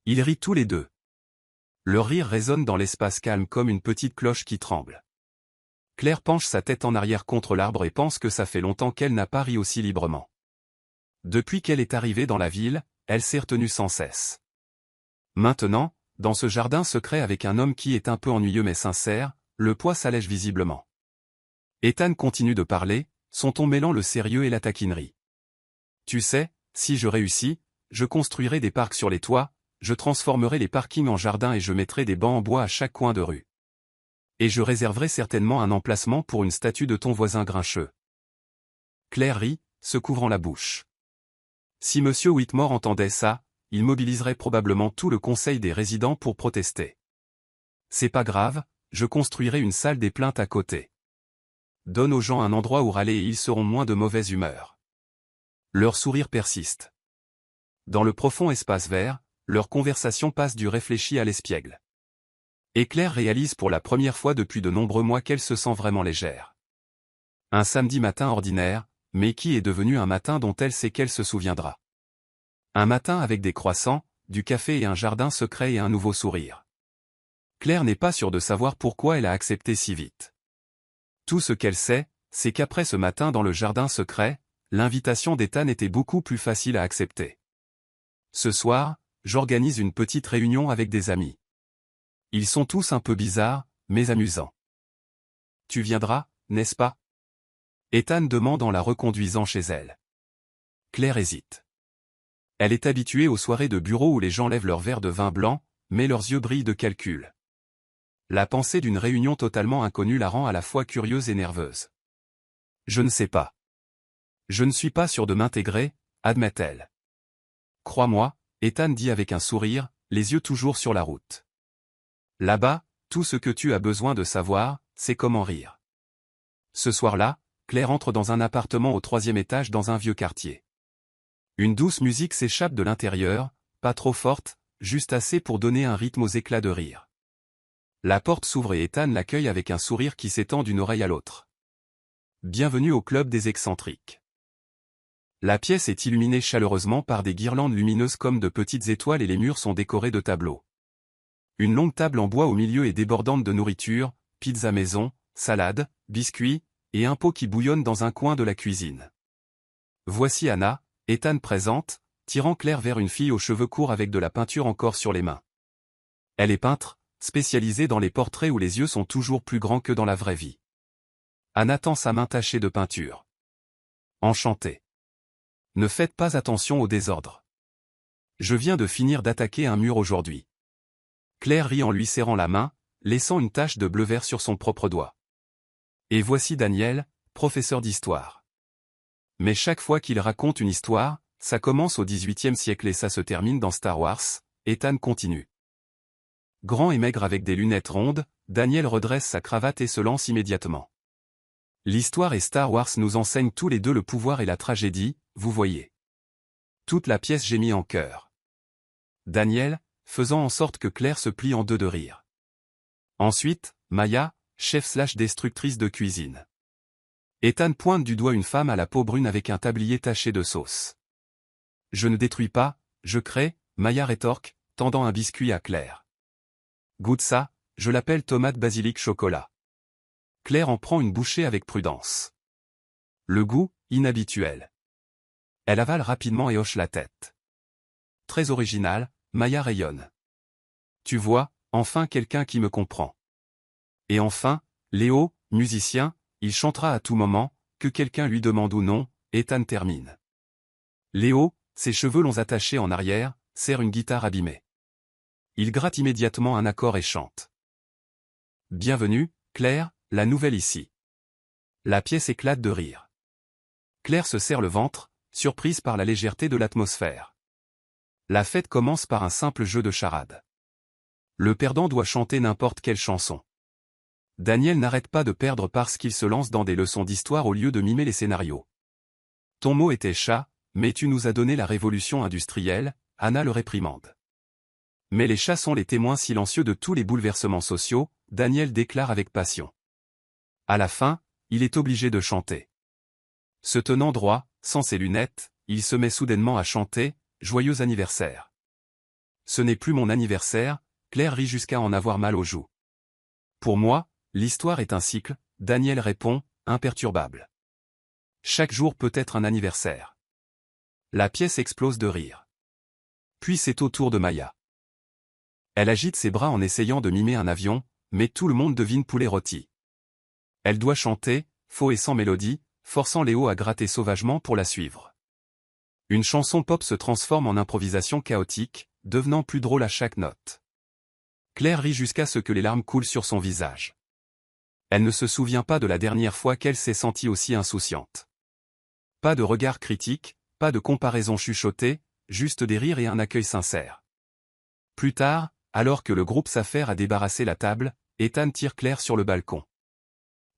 Ils rient tous les deux. Leur rire résonne dans l'espace calme comme une petite cloche qui tremble. Claire penche sa tête en arrière contre l'arbre et pense que ça fait longtemps qu'elle n'a pas ri aussi librement. Depuis qu'elle est arrivée dans la ville, elle s'est retenue sans cesse. Maintenant, dans ce jardin secret avec un homme qui est un peu ennuyeux mais sincère, le poids s'allège visiblement. Ethan continue de parler, son ton mêlant le sérieux et la taquinerie. Tu sais, si je réussis, je construirai des parcs sur les toits, je transformerai les parkings en jardins et je mettrai des bancs en bois à chaque coin de rue. Et je réserverai certainement un emplacement pour une statue de ton voisin grincheux. Claire rit, se couvrant la bouche. Si Monsieur Whitmore entendait ça, il mobiliserait probablement tout le conseil des résidents pour protester. C'est pas grave, je construirai une salle des plaintes à côté. Donne aux gens un endroit où râler et ils seront moins de mauvaise humeur. Leur sourire persiste. Dans le profond espace vert, leur conversation passe du réfléchi à l'espiègle. Et Claire réalise pour la première fois depuis de nombreux mois qu'elle se sent vraiment légère. Un samedi matin ordinaire, mais qui est devenu un matin dont elle sait qu'elle se souviendra. Un matin avec des croissants, du café et un jardin secret et un nouveau sourire. Claire n'est pas sûre de savoir pourquoi elle a accepté si vite. Tout ce qu'elle sait, c'est qu'après ce matin dans le jardin secret, l'invitation d'Ethan était beaucoup plus facile à accepter. Ce soir, j'organise une petite réunion avec des amis. Ils sont tous un peu bizarres, mais amusants. Tu viendras, n'est-ce pas? Ethan demande en la reconduisant chez elle. Claire hésite. Elle est habituée aux soirées de bureau où les gens lèvent leur verre de vin blanc, mais leurs yeux brillent de calcul. La pensée d'une réunion totalement inconnue la rend à la fois curieuse et nerveuse. Je ne sais pas. Je ne suis pas sûre de m'intégrer, admet-elle. Crois-moi, Ethan dit avec un sourire, les yeux toujours sur la route. Là-bas, tout ce que tu as besoin de savoir, c'est comment rire. Ce soir-là, Claire entre dans un appartement au 3e étage dans un vieux quartier. Une douce musique s'échappe de l'intérieur, pas trop forte, juste assez pour donner un rythme aux éclats de rire. La porte s'ouvre et Ethan l'accueille avec un sourire qui s'étend d'une oreille à l'autre. Bienvenue au club des excentriques. La pièce est illuminée chaleureusement par des guirlandes lumineuses comme de petites étoiles et les murs sont décorés de tableaux. Une longue table en bois au milieu est débordante de nourriture, pizza maison, salade, biscuits, et un pot qui bouillonne dans un coin de la cuisine. Voici Anna, Ethan présente, tirant Claire vers une fille aux cheveux courts avec de la peinture encore sur les mains. Elle est peintre, spécialisée dans les portraits où les yeux sont toujours plus grands que dans la vraie vie. Anna tend sa main tachée de peinture. Enchantée. Ne faites pas attention au désordre. Je viens de finir d'attaquer un mur aujourd'hui. Claire rit en lui serrant la main, laissant une tache de bleu-vert sur son propre doigt. Et voici Daniel, professeur d'histoire. Mais chaque fois qu'il raconte une histoire, ça commence au XVIIIe siècle et ça se termine dans Star Wars, Ethan continue. Grand et maigre avec des lunettes rondes, Daniel redresse sa cravate et se lance immédiatement. L'histoire et Star Wars nous enseignent tous les deux le pouvoir et la tragédie, vous voyez. Toute la pièce gémit en chœur. Daniel, faisant en sorte que Claire se plie en deux de rire. Ensuite, Maya, chef/destructrice de cuisine. Ethan pointe du doigt une femme à la peau brune avec un tablier taché de sauce. Je ne détruis pas, je crée, Maya rétorque, tendant un biscuit à Claire. Goûte ça, je l'appelle tomate basilic chocolat. Claire en prend une bouchée avec prudence. Le goût, inhabituel. Elle avale rapidement et hoche la tête. Très original, Maya rayonne. Tu vois, enfin quelqu'un qui me comprend. Et enfin, Léo, musicien, il chantera à tout moment, que quelqu'un lui demande ou non, Ethan termine. Léo, ses cheveux longs attachés en arrière, serre une guitare abîmée. Il gratte immédiatement un accord et chante. Bienvenue, Claire, la nouvelle ici. La pièce éclate de rire. Claire se serre le ventre, surprise par la légèreté de l'atmosphère. La fête commence par un simple jeu de charade. Le perdant doit chanter n'importe quelle chanson. Daniel n'arrête pas de perdre parce qu'il se lance dans des leçons d'histoire au lieu de mimer les scénarios. Ton mot était chat, mais tu nous as donné la révolution industrielle, Anna le réprimande. Mais les chats sont les témoins silencieux de tous les bouleversements sociaux, Daniel déclare avec passion. À la fin, il est obligé de chanter. Se tenant droit, sans ses lunettes, il se met soudainement à chanter « Joyeux anniversaire ». Ce n'est plus mon anniversaire, Claire rit jusqu'à en avoir mal aux joues. Pour moi, l'histoire est un cycle, Daniel répond, imperturbable. Chaque jour peut être un anniversaire. La pièce explose de rire. Puis c'est au tour de Maya. Elle agite ses bras en essayant de mimer un avion, mais tout le monde devine poulet rôti. Elle doit chanter, faux et sans mélodie, forçant Léo à gratter sauvagement pour la suivre. Une chanson pop se transforme en improvisation chaotique, devenant plus drôle à chaque note. Claire rit jusqu'à ce que les larmes coulent sur son visage. Elle ne se souvient pas de la dernière fois qu'elle s'est sentie aussi insouciante. Pas de regard critique, pas de comparaison chuchotée, juste des rires et un accueil sincère. Plus tard, alors que le groupe s'affaire à débarrasser la table, Ethan tire Claire sur le balcon.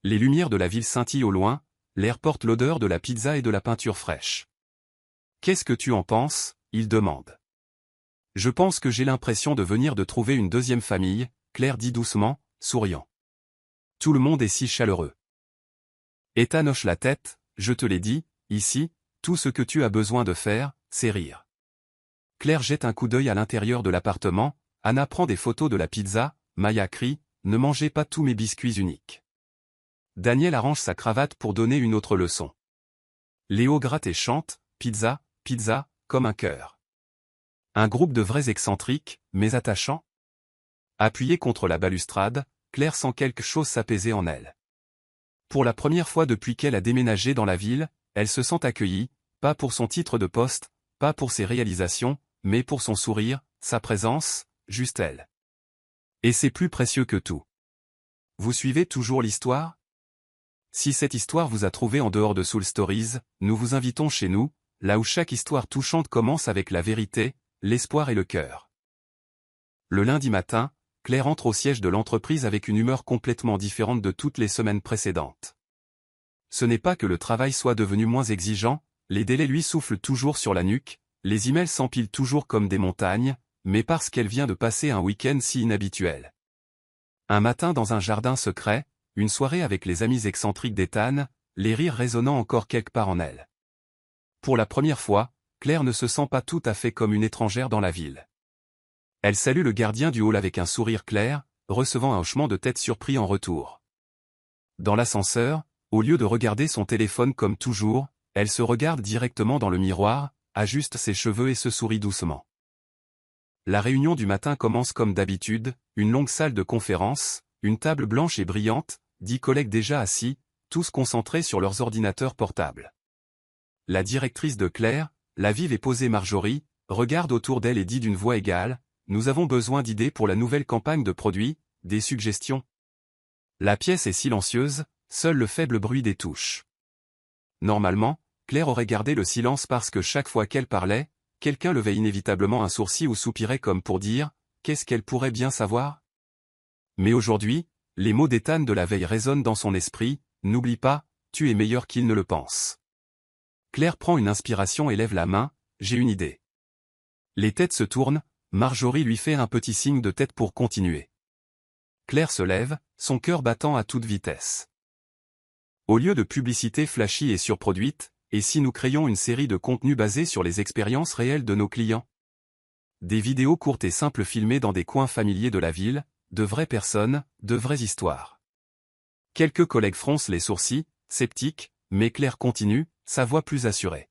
Les lumières de la ville scintillent au loin, l'air porte l'odeur de la pizza et de la peinture fraîche. « Qu'est-ce que tu en penses ?» il demande. « Je pense que j'ai l'impression de venir de trouver une deuxième famille, » Claire dit doucement, souriant. Tout le monde est si chaleureux. Ethan hoche la tête, « Je te l'ai dit, ici, tout ce que tu as besoin de faire, c'est rire. » Claire jette un coup d'œil à l'intérieur de l'appartement, Anna prend des photos de la pizza, Maya crie, « Ne mangez pas tous mes biscuits uniques. » Daniel arrange sa cravate pour donner une autre leçon. Léo gratte et chante, « Pizza, pizza », comme un cœur. Un groupe de vrais excentriques, mais attachants. Appuyée contre la balustrade, Claire sent quelque chose s'apaiser en elle. Pour la première fois depuis qu'elle a déménagé dans la ville, elle se sent accueillie, pas pour son titre de poste, pas pour ses réalisations, mais pour son sourire, sa présence, juste elle. Et c'est plus précieux que tout. Vous suivez toujours l'histoire ? Si cette histoire vous a trouvé en dehors de Soul Stories, nous vous invitons chez nous, là où chaque histoire touchante commence avec la vérité, l'espoir et le cœur. Le lundi matin, Claire entre au siège de l'entreprise avec une humeur complètement différente de toutes les semaines précédentes. Ce n'est pas que le travail soit devenu moins exigeant, les délais lui soufflent toujours sur la nuque, les emails s'empilent toujours comme des montagnes, mais parce qu'elle vient de passer un week-end si inhabituel. Un matin dans un jardin secret, une soirée avec les amis excentriques d'Ethan, les rires résonnant encore quelque part en elle. Pour la première fois, Claire ne se sent pas tout à fait comme une étrangère dans la ville. Elle salue le gardien du hall avec un sourire clair, recevant un hochement de tête surpris en retour. Dans l'ascenseur, au lieu de regarder son téléphone comme toujours, elle se regarde directement dans le miroir, ajuste ses cheveux et se sourit doucement. La réunion du matin commence comme d'habitude, une longue salle de conférence, une table blanche et brillante, 10 collègues déjà assis, tous concentrés sur leurs ordinateurs portables. La directrice de Claire, la vive et posée Marjorie, regarde autour d'elle et dit d'une voix égale, « Nous avons besoin d'idées pour la nouvelle campagne de produits, des suggestions ?» La pièce est silencieuse, seul le faible bruit des touches. Normalement, Claire aurait gardé le silence parce que chaque fois qu'elle parlait, quelqu'un levait inévitablement un sourcil ou soupirait comme pour dire « Qu'est-ce qu'elle pourrait bien savoir ?» Mais aujourd'hui, les mots d'Ethan de la veille résonnent dans son esprit, « N'oublie pas, tu es meilleur qu'il ne le pense. » Claire prend une inspiration et lève la main, « J'ai une idée. » Les têtes se tournent, Marjorie lui fait un petit signe de tête pour continuer. Claire se lève, son cœur battant à toute vitesse. Au lieu de publicité flashy et surproduite, et si nous créions une série de contenus basés sur les expériences réelles de nos clients? Des vidéos courtes et simples filmées dans des coins familiers de la ville, de vraies personnes, de vraies histoires. Quelques collègues froncent les sourcils, sceptiques, mais Claire continue, sa voix plus assurée.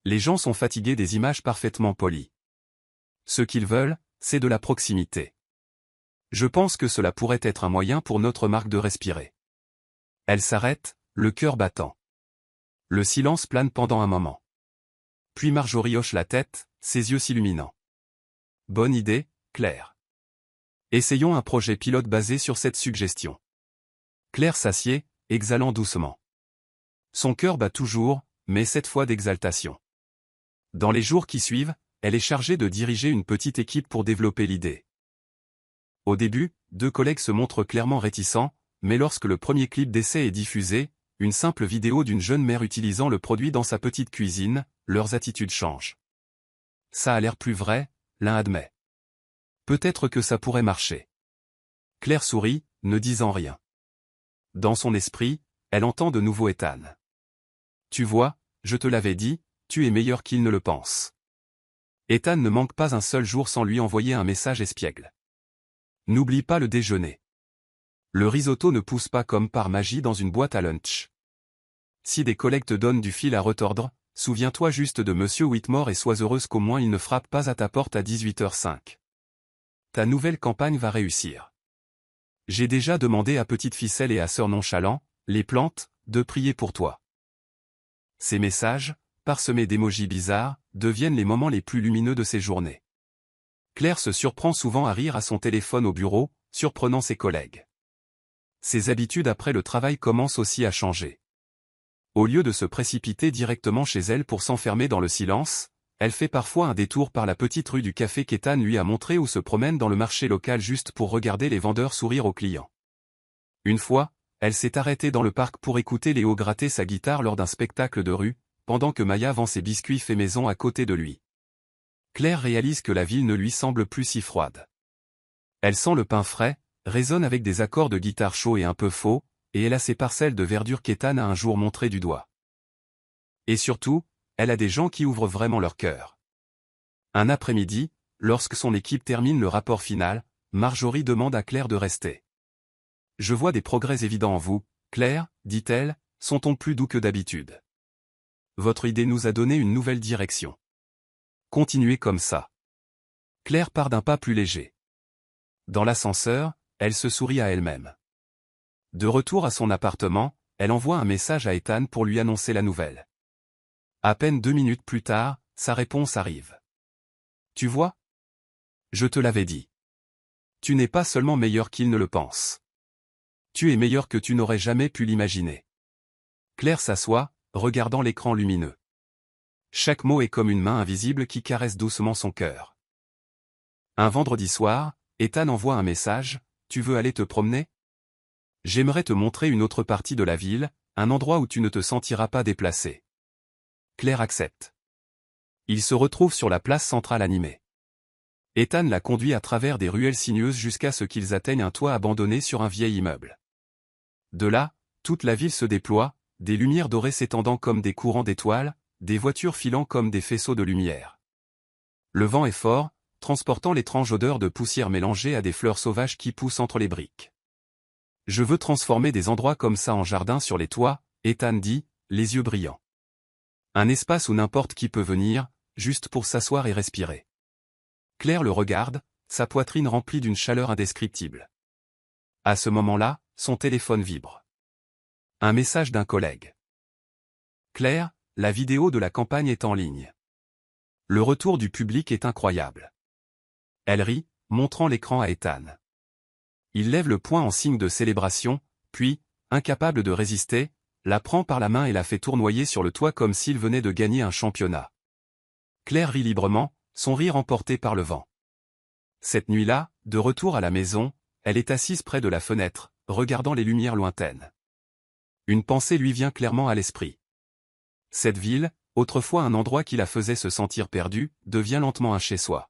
Les gens sont fatigués des images parfaitement polies. Ce qu'ils veulent, c'est de la proximité. Je pense que cela pourrait être un moyen pour notre marque de respirer. Elle s'arrête, le cœur battant. Le silence plane pendant un moment. Puis Marjorie hoche la tête, ses yeux s'illuminant. Bonne idée, Claire. Essayons un projet pilote basé sur cette suggestion. Claire s'assied, exhalant doucement. Son cœur bat toujours, mais cette fois d'exaltation. Dans les jours qui suivent, elle est chargée de diriger une petite équipe pour développer l'idée. Au début, 2 collègues se montrent clairement réticents, mais lorsque le premier clip d'essai est diffusé, une simple vidéo d'une jeune mère utilisant le produit dans sa petite cuisine, leurs attitudes changent. Ça a l'air plus vrai, l'un admet. Peut-être que ça pourrait marcher. Claire sourit, ne disant rien. Dans son esprit, elle entend de nouveau Ethan. Tu vois, je te l'avais dit, tu es meilleur qu'il ne le pense. Ethan ne manque pas un seul jour sans lui envoyer un message espiègle. N'oublie pas le déjeuner. Le risotto ne pousse pas comme par magie dans une boîte à lunch. Si des collègues te donnent du fil à retordre, souviens-toi juste de Monsieur Whitmore et sois heureuse qu'au moins il ne frappe pas à ta porte à 18h05. Ta nouvelle campagne va réussir. J'ai déjà demandé à Petite Ficelle et à Sœur Nonchalant, les plantes, de prier pour toi. Ces messages, parsemés d'émojis bizarres, deviennent les moments les plus lumineux de ses journées. Claire se surprend souvent à rire à son téléphone au bureau, surprenant ses collègues. Ses habitudes après le travail commencent aussi à changer. Au lieu de se précipiter directement chez elle pour s'enfermer dans le silence, elle fait parfois un détour par la petite rue du café qu'Ethan lui a montré ou se promène dans le marché local juste pour regarder les vendeurs sourire aux clients. Une fois, elle s'est arrêtée dans le parc pour écouter Léo gratter sa guitare lors d'un spectacle de rue, pendant que Maya vend ses biscuits faits maison à côté de lui. Claire réalise que la ville ne lui semble plus si froide. Elle sent le pain frais, résonne avec des accords de guitare chauds et un peu faux, et elle a ces parcelles de verdure qu'Ethan a un jour montrées du doigt. Et surtout, elle a des gens qui ouvrent vraiment leur cœur. Un après-midi, lorsque son équipe termine le rapport final, Marjorie demande à Claire de rester. « Je vois des progrès évidents en vous, Claire, dit-elle, sont-on plus doux que d'habitude. Votre idée nous a donné une nouvelle direction. Continuez comme ça. » Claire part d'un pas plus léger. Dans l'ascenseur, elle se sourit à elle-même. De retour à son appartement, elle envoie un message à Ethan pour lui annoncer la nouvelle. À peine 2 minutes plus tard, sa réponse arrive. Tu vois? Je te l'avais dit. Tu n'es pas seulement meilleur qu'il ne le pense. Tu es meilleur que tu n'aurais jamais pu l'imaginer. Claire s'assoit, regardant l'écran lumineux. Chaque mot est comme une main invisible qui caresse doucement son cœur. Un vendredi soir, Ethan envoie un message, « Tu veux aller te promener? J'aimerais te montrer une autre partie de la ville, un endroit où tu ne te sentiras pas déplacé. » Claire accepte. Ils se retrouvent sur la place centrale animée. Ethan la conduit à travers des ruelles sinueuses jusqu'à ce qu'ils atteignent un toit abandonné sur un vieil immeuble. De là, toute la ville se déploie, des lumières dorées s'étendant comme des courants d'étoiles, des voitures filant comme des faisceaux de lumière. Le vent est fort, transportant l'étrange odeur de poussière mélangée à des fleurs sauvages qui poussent entre les briques. « Je veux transformer des endroits comme ça en jardin sur les toits, » Ethan dit, les yeux brillants. Un espace où n'importe qui peut venir, juste pour s'asseoir et respirer. Claire le regarde, sa poitrine remplie d'une chaleur indescriptible. À ce moment-là, son téléphone vibre. Un message d'un collègue. « Claire, la vidéo de la campagne est en ligne. Le retour du public est incroyable. » Elle rit, montrant l'écran à Ethan. Il lève le poing en signe de célébration, puis, incapable de résister, la prend par la main et la fait tournoyer sur le toit comme s'il venait de gagner un championnat. Claire rit librement, son rire emporté par le vent. Cette nuit-là, de retour à la maison, elle est assise près de la fenêtre, regardant les lumières lointaines. Une pensée lui vient clairement à l'esprit. Cette ville, autrefois un endroit qui la faisait se sentir perdue, devient lentement un chez-soi.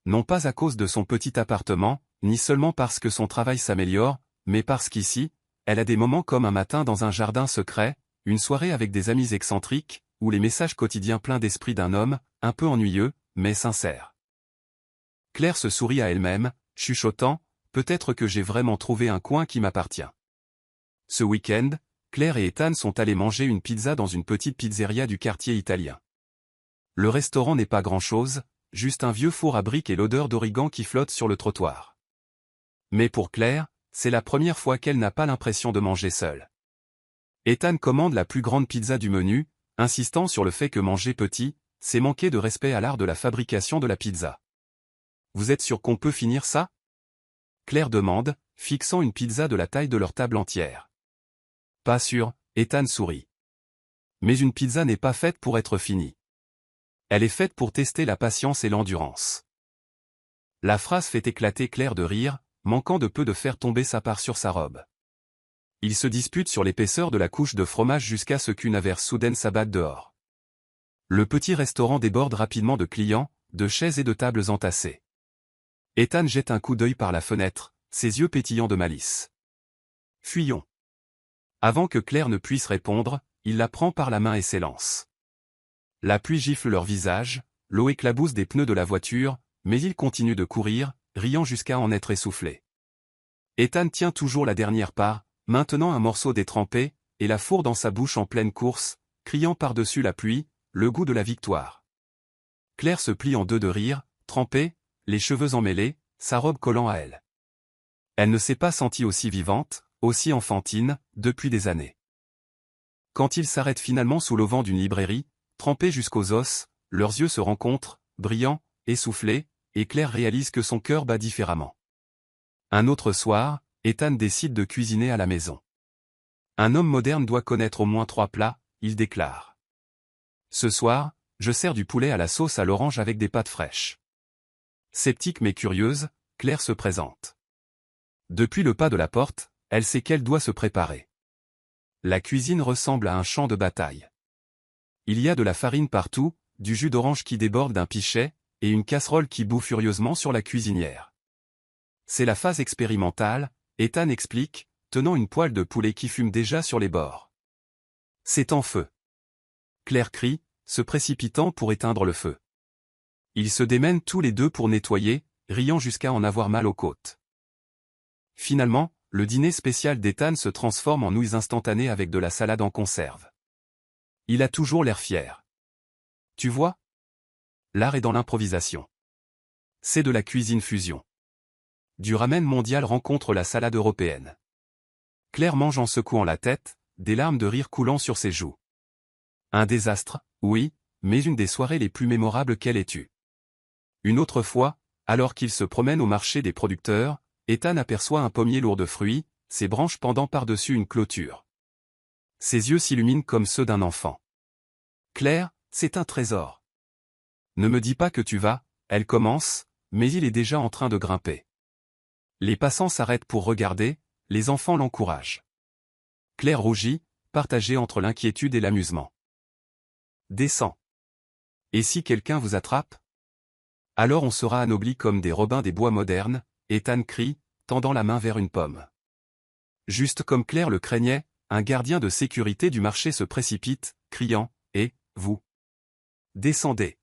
Non pas à cause de son petit appartement, ni seulement parce que son travail s'améliore, mais parce qu'ici, elle a des moments comme un matin dans un jardin secret, une soirée avec des amis excentriques, ou les messages quotidiens pleins d'esprit d'un homme, un peu ennuyeux, mais sincère. Claire se sourit à elle-même, chuchotant, « Peut-être que j'ai vraiment trouvé un coin qui m'appartient. » Ce week-end, Claire et Ethan sont allés manger une pizza dans une petite pizzeria du quartier italien. Le restaurant n'est pas grand-chose, juste un vieux four à briques et l'odeur d'origan qui flotte sur le trottoir. Mais pour Claire, c'est la première fois qu'elle n'a pas l'impression de manger seule. Ethan commande la plus grande pizza du menu, insistant sur le fait que manger petit, c'est manquer de respect à l'art de la fabrication de la pizza. « Vous êtes sûr qu'on peut finir ça ?» Claire demande, fixant une pizza de la taille de leur table entière. « Pas sûr », Ethan sourit. « Mais une pizza n'est pas faite pour être finie. Elle est faite pour tester la patience et l'endurance. » La phrase fait éclater Claire de rire, manquant de peu de faire tomber sa part sur sa robe. Ils se disputent sur l'épaisseur de la couche de fromage jusqu'à ce qu'une averse soudaine s'abatte dehors. Le petit restaurant déborde rapidement de clients, de chaises et de tables entassées. Ethan jette un coup d'œil par la fenêtre, ses yeux pétillants de malice. « Fuyons !» Avant que Claire ne puisse répondre, il la prend par la main et s'élance. La pluie gifle leur visage, l'eau éclabousse des pneus de la voiture, mais ils continuent de courir, riant jusqu'à en être essoufflés. Ethan tient toujours la dernière part, maintenant un morceau détrempé, et la fourre dans sa bouche en pleine course, criant par-dessus la pluie, le goût de la victoire. Claire se plie en deux de rire, trempée, les cheveux emmêlés, sa robe collant à elle. Elle ne s'est pas sentie aussi vivante, aussi enfantine, depuis des années. Quand ils s'arrêtent finalement sous l'auvent d'une librairie, trempés jusqu'aux os, leurs yeux se rencontrent, brillants, essoufflés, et Claire réalise que son cœur bat différemment. Un autre soir, Ethan décide de cuisiner à la maison. Un homme moderne doit connaître au moins 3 plats, il déclare. Ce soir, je sers du poulet à la sauce à l'orange avec des pâtes fraîches. Sceptique mais curieuse, Claire se présente. Depuis le pas de la porte, elle sait qu'elle doit se préparer. La cuisine ressemble à un champ de bataille. Il y a de la farine partout, du jus d'orange qui déborde d'un pichet, et une casserole qui bout furieusement sur la cuisinière. C'est la phase expérimentale, Ethan explique, tenant une poêle de poulet qui fume déjà sur les bords. C'est en feu. Claire crie, se précipitant pour éteindre le feu. Ils se démènent tous les deux pour nettoyer, riant jusqu'à en avoir mal aux côtes. Finalement, le dîner spécial d'Ethan se transforme en nouilles instantanées avec de la salade en conserve. Il a toujours l'air fier. Tu vois ? L'art est dans l'improvisation. C'est de la cuisine fusion. Du ramen mondial rencontre la salade européenne. Claire mange en secouant la tête, des larmes de rire coulant sur ses joues. Un désastre, oui, mais une des soirées les plus mémorables qu'elle ait eues. Une autre fois, alors qu'il se promène au marché des producteurs, Ethan aperçoit un pommier lourd de fruits, ses branches pendant par-dessus une clôture. Ses yeux s'illuminent comme ceux d'un enfant. « Claire, c'est un trésor. » « Ne me dis pas que tu vas, » elle commence, mais il est déjà en train de grimper. Les passants s'arrêtent pour regarder, les enfants l'encouragent. Claire rougit, partagée entre l'inquiétude et l'amusement. « Descends. Et si quelqu'un vous attrape ? Alors on sera anoblis comme des Robins des Bois modernes, » Ethan crie, tendant la main vers une pomme. Juste comme Claire le craignait, un gardien de sécurité du marché se précipite, criant « Et, vous ? Descendez.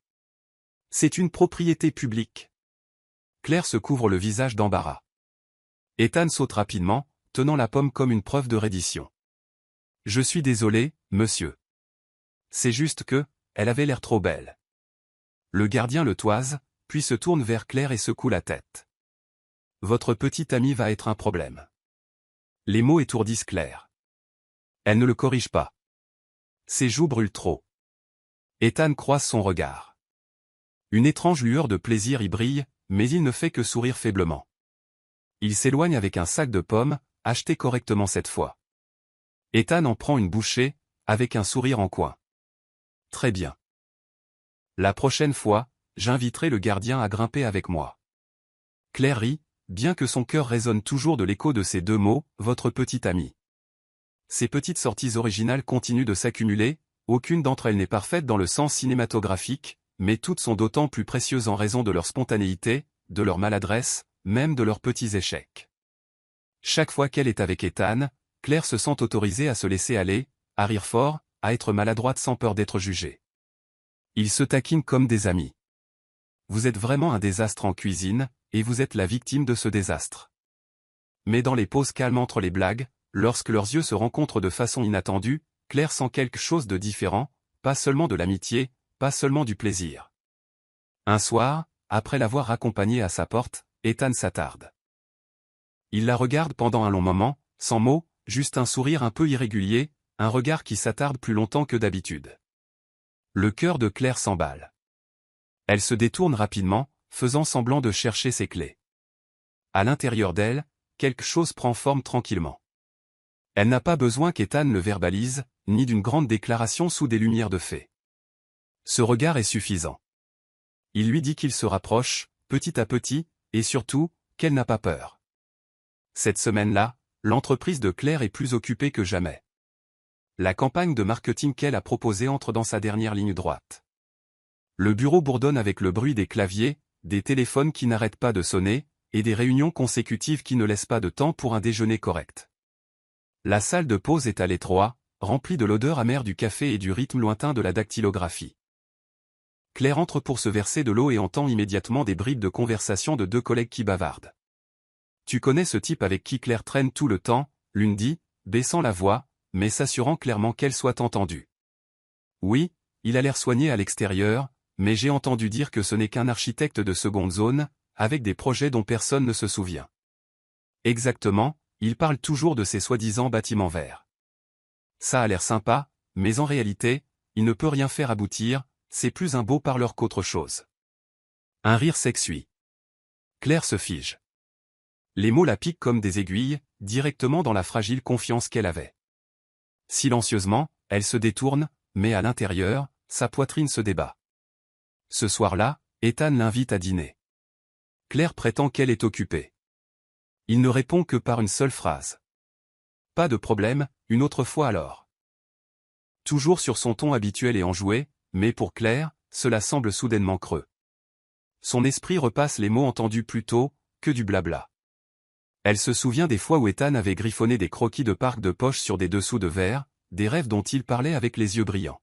C'est une propriété publique. » Claire se couvre le visage d'embarras. Ethan saute rapidement, tenant la pomme comme une preuve de reddition. « Je suis désolé, monsieur. C'est juste que, elle avait l'air trop belle. » Le gardien le toise, puis se tourne vers Claire et secoue la tête. « Votre petite amie va être un problème. » Les mots étourdissent Claire. Elle ne le corrige pas. Ses joues brûlent trop. Ethan croise son regard. Une étrange lueur de plaisir y brille, mais il ne fait que sourire faiblement. Il s'éloigne avec un sac de pommes, acheté correctement cette fois. Ethan en prend une bouchée, avec un sourire en coin. Très bien. La prochaine fois, j'inviterai le gardien à grimper avec moi. Claire rit, bien que son cœur résonne toujours de l'écho de ces 2 mots, votre petite amie. Ces petites sorties originales continuent de s'accumuler, aucune d'entre elles n'est parfaite dans le sens cinématographique, mais toutes sont d'autant plus précieuses en raison de leur spontanéité, de leur maladresse, même de leurs petits échecs. Chaque fois qu'elle est avec Ethan, Claire se sent autorisée à se laisser aller, à rire fort, à être maladroite sans peur d'être jugée. Ils se taquinent comme des amis. Vous êtes vraiment un désastre en cuisine, et vous êtes la victime de ce désastre. Mais dans les pauses calmes entre les blagues, lorsque leurs yeux se rencontrent de façon inattendue, Claire sent quelque chose de différent, pas seulement de l'amitié, pas seulement du plaisir. Un soir, après l'avoir accompagnée à sa porte, Ethan s'attarde. Il la regarde pendant un long moment, sans mots, juste un sourire un peu irrégulier, un regard qui s'attarde plus longtemps que d'habitude. Le cœur de Claire s'emballe. Elle se détourne rapidement, faisant semblant de chercher ses clés. À l'intérieur d'elle, quelque chose prend forme tranquillement. Elle n'a pas besoin qu'Ethan le verbalise, ni d'une grande déclaration sous des lumières de fée. Ce regard est suffisant. Il lui dit qu'il se rapproche, petit à petit, et surtout, qu'elle n'a pas peur. Cette semaine-là, l'entreprise de Claire est plus occupée que jamais. La campagne de marketing qu'elle a proposée entre dans sa dernière ligne droite. Le bureau bourdonne avec le bruit des claviers, des téléphones qui n'arrêtent pas de sonner, et des réunions consécutives qui ne laissent pas de temps pour un déjeuner correct. La salle de pause est à l'étroit, remplie de l'odeur amère du café et du rythme lointain de la dactylographie. Claire entre pour se verser de l'eau et entend immédiatement des bribes de conversation de deux collègues qui bavardent. « Tu connais ce type avec qui Claire traîne tout le temps ?» l'une dit, baissant la voix, mais s'assurant clairement qu'elle soit entendue. « Oui, il a l'air soigné à l'extérieur, mais j'ai entendu dire que ce n'est qu'un architecte de seconde zone, avec des projets dont personne ne se souvient. » Exactement, il parle toujours de ces soi-disant bâtiments verts. Ça a l'air sympa, mais en réalité, il ne peut rien faire aboutir, c'est plus un beau parleur qu'autre chose. Un rire s'essuie. Claire se fige. Les mots la piquent comme des aiguilles, directement dans la fragile confiance qu'elle avait. Silencieusement, elle se détourne, mais à l'intérieur, sa poitrine se débat. Ce soir-là, Ethan l'invite à dîner. Claire prétend qu'elle est occupée. Il ne répond que par une seule phrase. Pas de problème, une autre fois alors. Toujours sur son ton habituel et enjoué, mais pour Claire, cela semble soudainement creux. Son esprit repasse les mots entendus plus tôt, que du blabla. Elle se souvient des fois où Ethan avait griffonné des croquis de parc de poche sur des dessous de verre, des rêves dont il parlait avec les yeux brillants.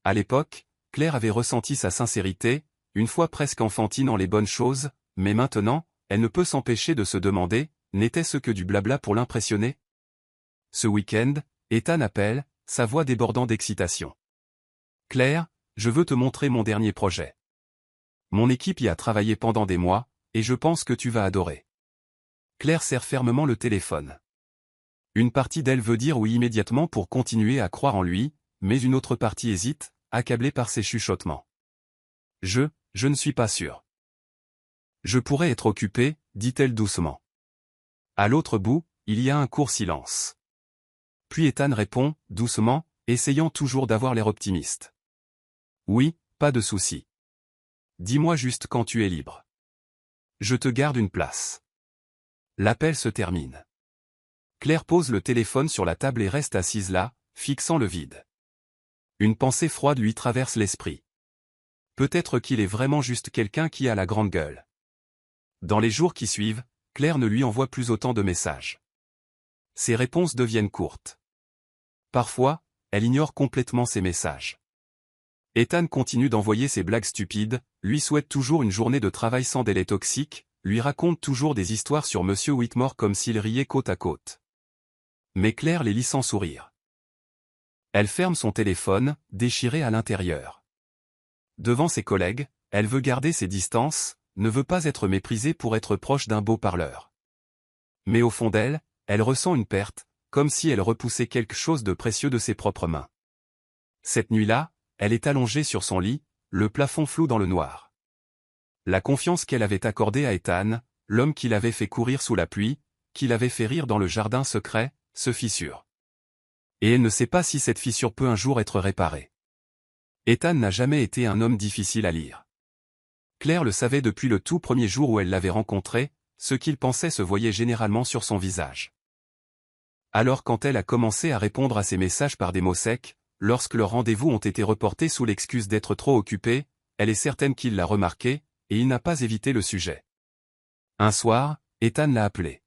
À l'époque, Claire avait ressenti sa sincérité, une fois presque enfantine en les bonnes choses, mais maintenant, elle ne peut s'empêcher de se demander, n'était-ce que du blabla pour l'impressionner? Ce week-end, Ethan appelle, sa voix débordant d'excitation. « Claire, je veux te montrer mon dernier projet. Mon équipe y a travaillé pendant des mois, et je pense que tu vas adorer. » Claire serre fermement le téléphone. Une partie d'elle veut dire oui immédiatement pour continuer à croire en lui, mais une autre partie hésite, accablée par ses chuchotements. « Je ne suis pas sûre. »« Je pourrais être occupée, dit-elle doucement. À l'autre bout, il y a un court silence. Puis Ethan répond, doucement, essayant toujours d'avoir l'air optimiste. « Oui, pas de souci. Dis-moi juste quand tu es libre. Je te garde une place. » L'appel se termine. Claire pose le téléphone sur la table et reste assise là, fixant le vide. Une pensée froide lui traverse l'esprit. Peut-être qu'il est vraiment juste quelqu'un qui a la grande gueule. Dans les jours qui suivent, Claire ne lui envoie plus autant de messages. Ses réponses deviennent courtes. Parfois, elle ignore complètement ses messages. Ethan continue d'envoyer ses blagues stupides, lui souhaite toujours une journée de travail sans délai toxique, lui raconte toujours des histoires sur Monsieur Whitmore comme s'ils riaient côte à côte. Mais Claire les lit sans sourire. Elle ferme son téléphone, déchiré à l'intérieur. Devant ses collègues, elle veut garder ses distances, ne veut pas être méprisée pour être proche d'un beau parleur. Mais au fond d'elle, elle ressent une perte, comme si elle repoussait quelque chose de précieux de ses propres mains. Cette nuit-là, elle est allongée sur son lit, le plafond flou dans le noir. La confiance qu'elle avait accordée à Ethan, l'homme qui l'avait fait courir sous la pluie, qui l'avait fait rire dans le jardin secret, se fissure. Et elle ne sait pas si cette fissure peut un jour être réparée. Ethan n'a jamais été un homme difficile à lire. Claire le savait depuis le tout premier jour où elle l'avait rencontré, ce qu'il pensait se voyait généralement sur son visage. Alors quand elle a commencé à répondre à ses messages par des mots secs, lorsque leurs rendez-vous ont été reportés sous l'excuse d'être trop occupée, elle est certaine qu'il l'a remarqué, et il n'a pas évité le sujet. Un soir, Ethan l'a appelé.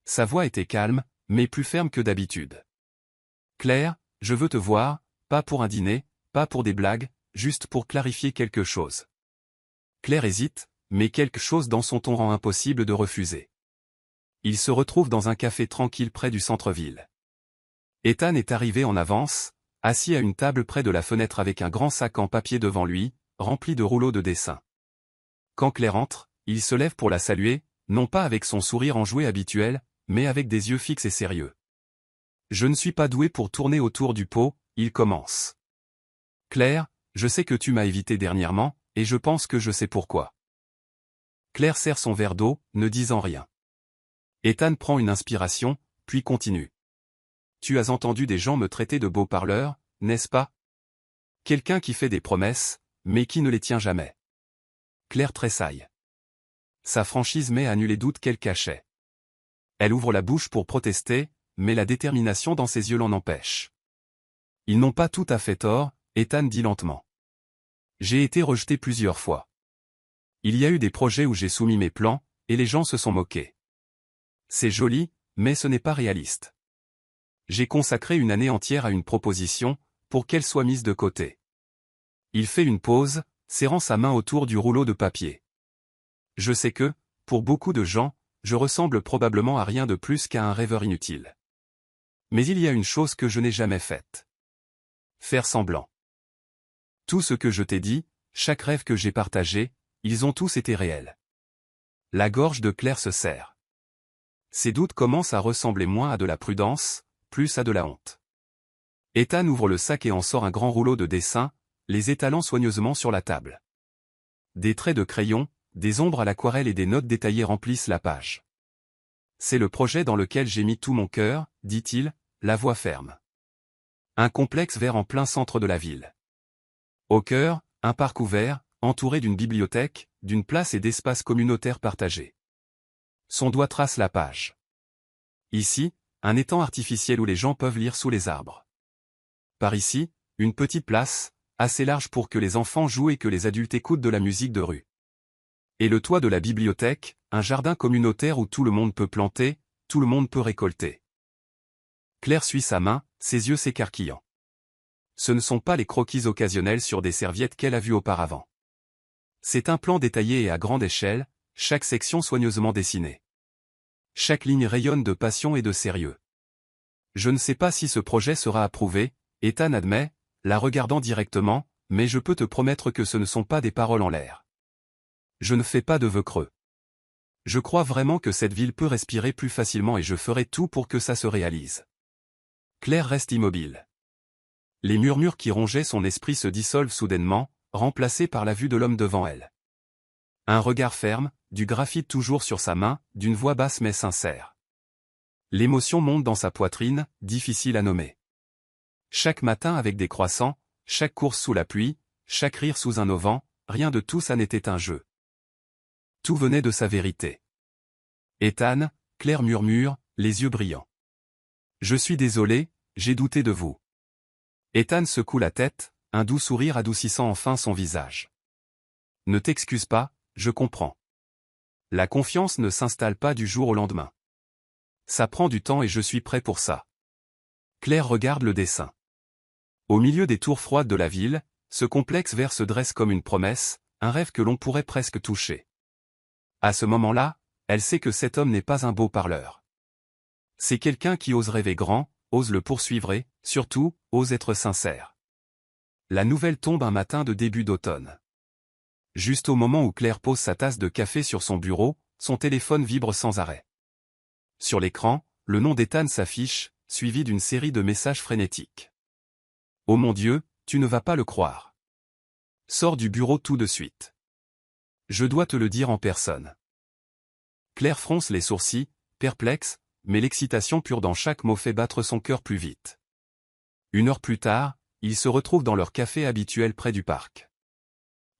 Sa voix était calme, mais plus ferme que d'habitude. « Claire, je veux te voir, pas pour un dîner, pas pour des blagues, juste pour clarifier quelque chose. » Claire hésite, mais quelque chose dans son ton rend impossible de refuser. Ils se retrouvent dans un café tranquille près du centre-ville. Ethan est arrivé en avance, assis à une table près de la fenêtre avec un grand sac en papier devant lui, rempli de rouleaux de dessins. Quand Claire entre, il se lève pour la saluer, non pas avec son sourire enjoué habituel, mais avec des yeux fixes et sérieux. « Je ne suis pas doué pour tourner autour du pot », il commence. « Claire, je sais que tu m'as évité dernièrement, et je pense que je sais pourquoi. » Claire serre son verre d'eau, ne disant rien. Ethan prend une inspiration, puis continue. « Tu as entendu des gens me traiter de beau parleur, n'est-ce pas? Quelqu'un qui fait des promesses, mais qui ne les tient jamais. » Claire tressaille. Sa franchise met à nu les doutes qu'elle cachait. Elle ouvre la bouche pour protester, mais la détermination dans ses yeux l'en empêche. « Ils n'ont pas tout à fait tort, » Ethan dit lentement. « J'ai été rejeté plusieurs fois. Il y a eu des projets où j'ai soumis mes plans, et les gens se sont moqués. C'est joli, mais ce n'est pas réaliste. J'ai consacré une année entière à une proposition, pour qu'elle soit mise de côté. » Il fait une pause, serrant sa main autour du rouleau de papier. « Je sais que, pour beaucoup de gens, je ressemble probablement à rien de plus qu'à un rêveur inutile. Mais il y a une chose que je n'ai jamais faite. Faire semblant. Tout ce que je t'ai dit, chaque rêve que j'ai partagé, ils ont tous été réels. » La gorge de Claire se serre. Ses doutes commencent à ressembler moins à de la prudence, plus à de la honte. Ethan ouvre le sac et en sort un grand rouleau de dessins, les étalant soigneusement sur la table. Des traits de crayon, des ombres à l'aquarelle et des notes détaillées remplissent la page. « C'est le projet dans lequel j'ai mis tout mon cœur, » dit-il, la voix ferme. Un complexe vert en plein centre de la ville. Au cœur, un parc ouvert, entouré d'une bibliothèque, d'une place et d'espaces communautaires partagés. Son doigt trace la page. Ici, un étang artificiel où les gens peuvent lire sous les arbres. Par ici, une petite place, assez large pour que les enfants jouent et que les adultes écoutent de la musique de rue. Et le toit de la bibliothèque, un jardin communautaire où tout le monde peut planter, tout le monde peut récolter. Claire suit sa main, ses yeux s'écarquillant. Ce ne sont pas les croquis occasionnels sur des serviettes qu'elle a vus auparavant. C'est un plan détaillé et à grande échelle, chaque section soigneusement dessinée. Chaque ligne rayonne de passion et de sérieux. « Je ne sais pas si ce projet sera approuvé, » Ethan admet, la regardant directement, « mais je peux te promettre que ce ne sont pas des paroles en l'air. Je ne fais pas de vœux creux. Je crois vraiment que cette ville peut respirer plus facilement et je ferai tout pour que ça se réalise. » Claire reste immobile. Les murmures qui rongeaient son esprit se dissolvent soudainement, remplacés par la vue de l'homme devant elle. Un regard ferme, du graphite toujours sur sa main, d'une voix basse mais sincère. L'émotion monte dans sa poitrine, difficile à nommer. Chaque matin avec des croissants, chaque course sous la pluie, chaque rire sous un auvent, rien de tout ça n'était un jeu. Tout venait de sa vérité. Ethan, Claire murmure, les yeux brillants. « Je suis désolé, j'ai douté de vous. » Ethan secoue la tête, un doux sourire adoucissant enfin son visage. « Ne t'excuse pas, je comprends. La confiance ne s'installe pas du jour au lendemain. Ça prend du temps et je suis prêt pour ça. » Claire regarde le dessin. Au milieu des tours froides de la ville, ce complexe vert se dresse comme une promesse, un rêve que l'on pourrait presque toucher. À ce moment-là, elle sait que cet homme n'est pas un beau parleur. C'est quelqu'un qui ose rêver grand, ose le poursuivre et, surtout, ose être sincère. La nouvelle tombe un matin de début d'automne. Juste au moment où Claire pose sa tasse de café sur son bureau, son téléphone vibre sans arrêt. Sur l'écran, le nom d'Ethan s'affiche, suivi d'une série de messages frénétiques. « Oh mon Dieu, tu ne vas pas le croire. Sors du bureau tout de suite. Je dois te le dire en personne. » Claire fronce les sourcils, perplexe, mais l'excitation pure dans chaque mot fait battre son cœur plus vite. 1 heure plus tard, ils se retrouvent dans leur café habituel près du parc.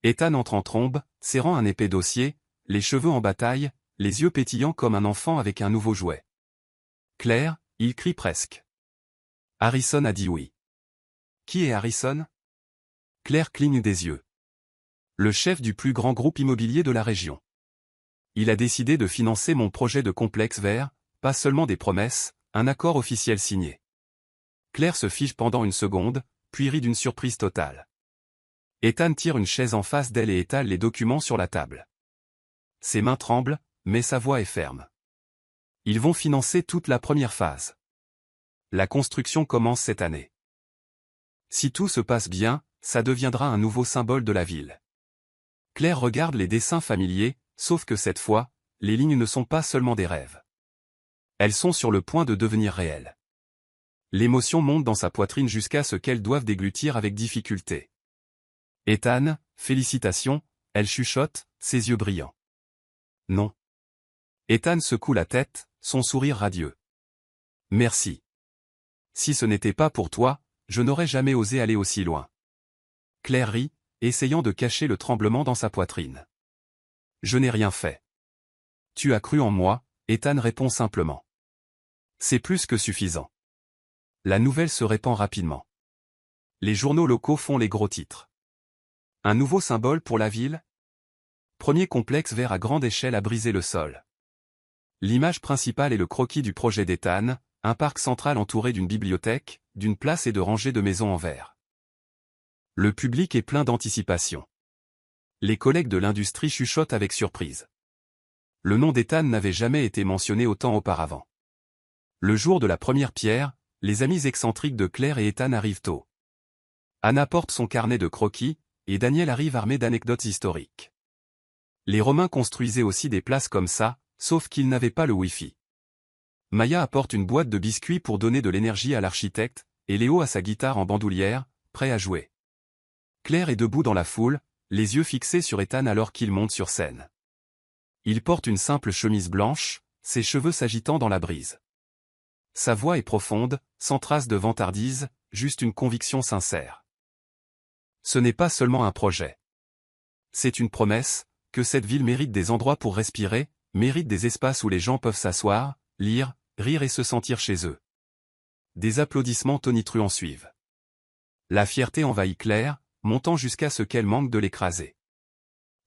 Ethan entre en trombe, serrant un épais dossier, les cheveux en bataille, les yeux pétillants comme un enfant avec un nouveau jouet. « Claire !» il crie presque. Harrison a dit oui. « Qui est Harrison ?» Claire cligne des yeux. Le chef du plus grand groupe immobilier de la région. Il a décidé de financer mon projet de complexe vert, pas seulement des promesses, un accord officiel signé. Claire se fige pendant une seconde, puis rit d'une surprise totale. Ethan tire une chaise en face d'elle et étale les documents sur la table. Ses mains tremblent, mais sa voix est ferme. Ils vont financer toute la première phase. La construction commence cette année. Si tout se passe bien, ça deviendra un nouveau symbole de la ville. Claire regarde les dessins familiers, sauf que cette fois, les lignes ne sont pas seulement des rêves. Elles sont sur le point de devenir réelles. L'émotion monte dans sa poitrine jusqu'à ce qu'elle doive déglutir avec difficulté. Ethan, félicitations, elle chuchote, ses yeux brillants. Non. Ethan secoue la tête, son sourire radieux. Merci. Si ce n'était pas pour toi, je n'aurais jamais osé aller aussi loin. Claire rit, essayant de cacher le tremblement dans sa poitrine. Je n'ai rien fait. Tu as cru en moi, Ethan répond simplement. C'est plus que suffisant. La nouvelle se répand rapidement. Les journaux locaux font les gros titres. Un nouveau symbole pour la ville? Premier complexe vert à grande échelle a brisé le sol. L'image principale est le croquis du projet d'Ethan, un parc central entouré d'une bibliothèque, d'une place et de rangées de maisons en verre. Le public est plein d'anticipation. Les collègues de l'industrie chuchotent avec surprise. Le nom d'Ethan n'avait jamais été mentionné autant auparavant. Le jour de la première pierre, les amis excentriques de Claire et Ethan arrivent tôt. Anna porte son carnet de croquis, et Daniel arrive armé d'anecdotes historiques. Les Romains construisaient aussi des places comme ça, sauf qu'ils n'avaient pas le Wi-Fi. Maya apporte une boîte de biscuits pour donner de l'énergie à l'architecte, et Léo a sa guitare en bandoulière, prêt à jouer. Claire est debout dans la foule, les yeux fixés sur Ethan alors qu'il monte sur scène. Il porte une simple chemise blanche, ses cheveux s'agitant dans la brise. Sa voix est profonde, sans trace de vantardise, juste une conviction sincère. Ce n'est pas seulement un projet. C'est une promesse, que cette ville mérite des endroits pour respirer, mérite des espaces où les gens peuvent s'asseoir, lire, rire et se sentir chez eux. Des applaudissements tonitruants suivent. La fierté envahit Claire, montant jusqu'à ce qu'elle manque de l'écraser.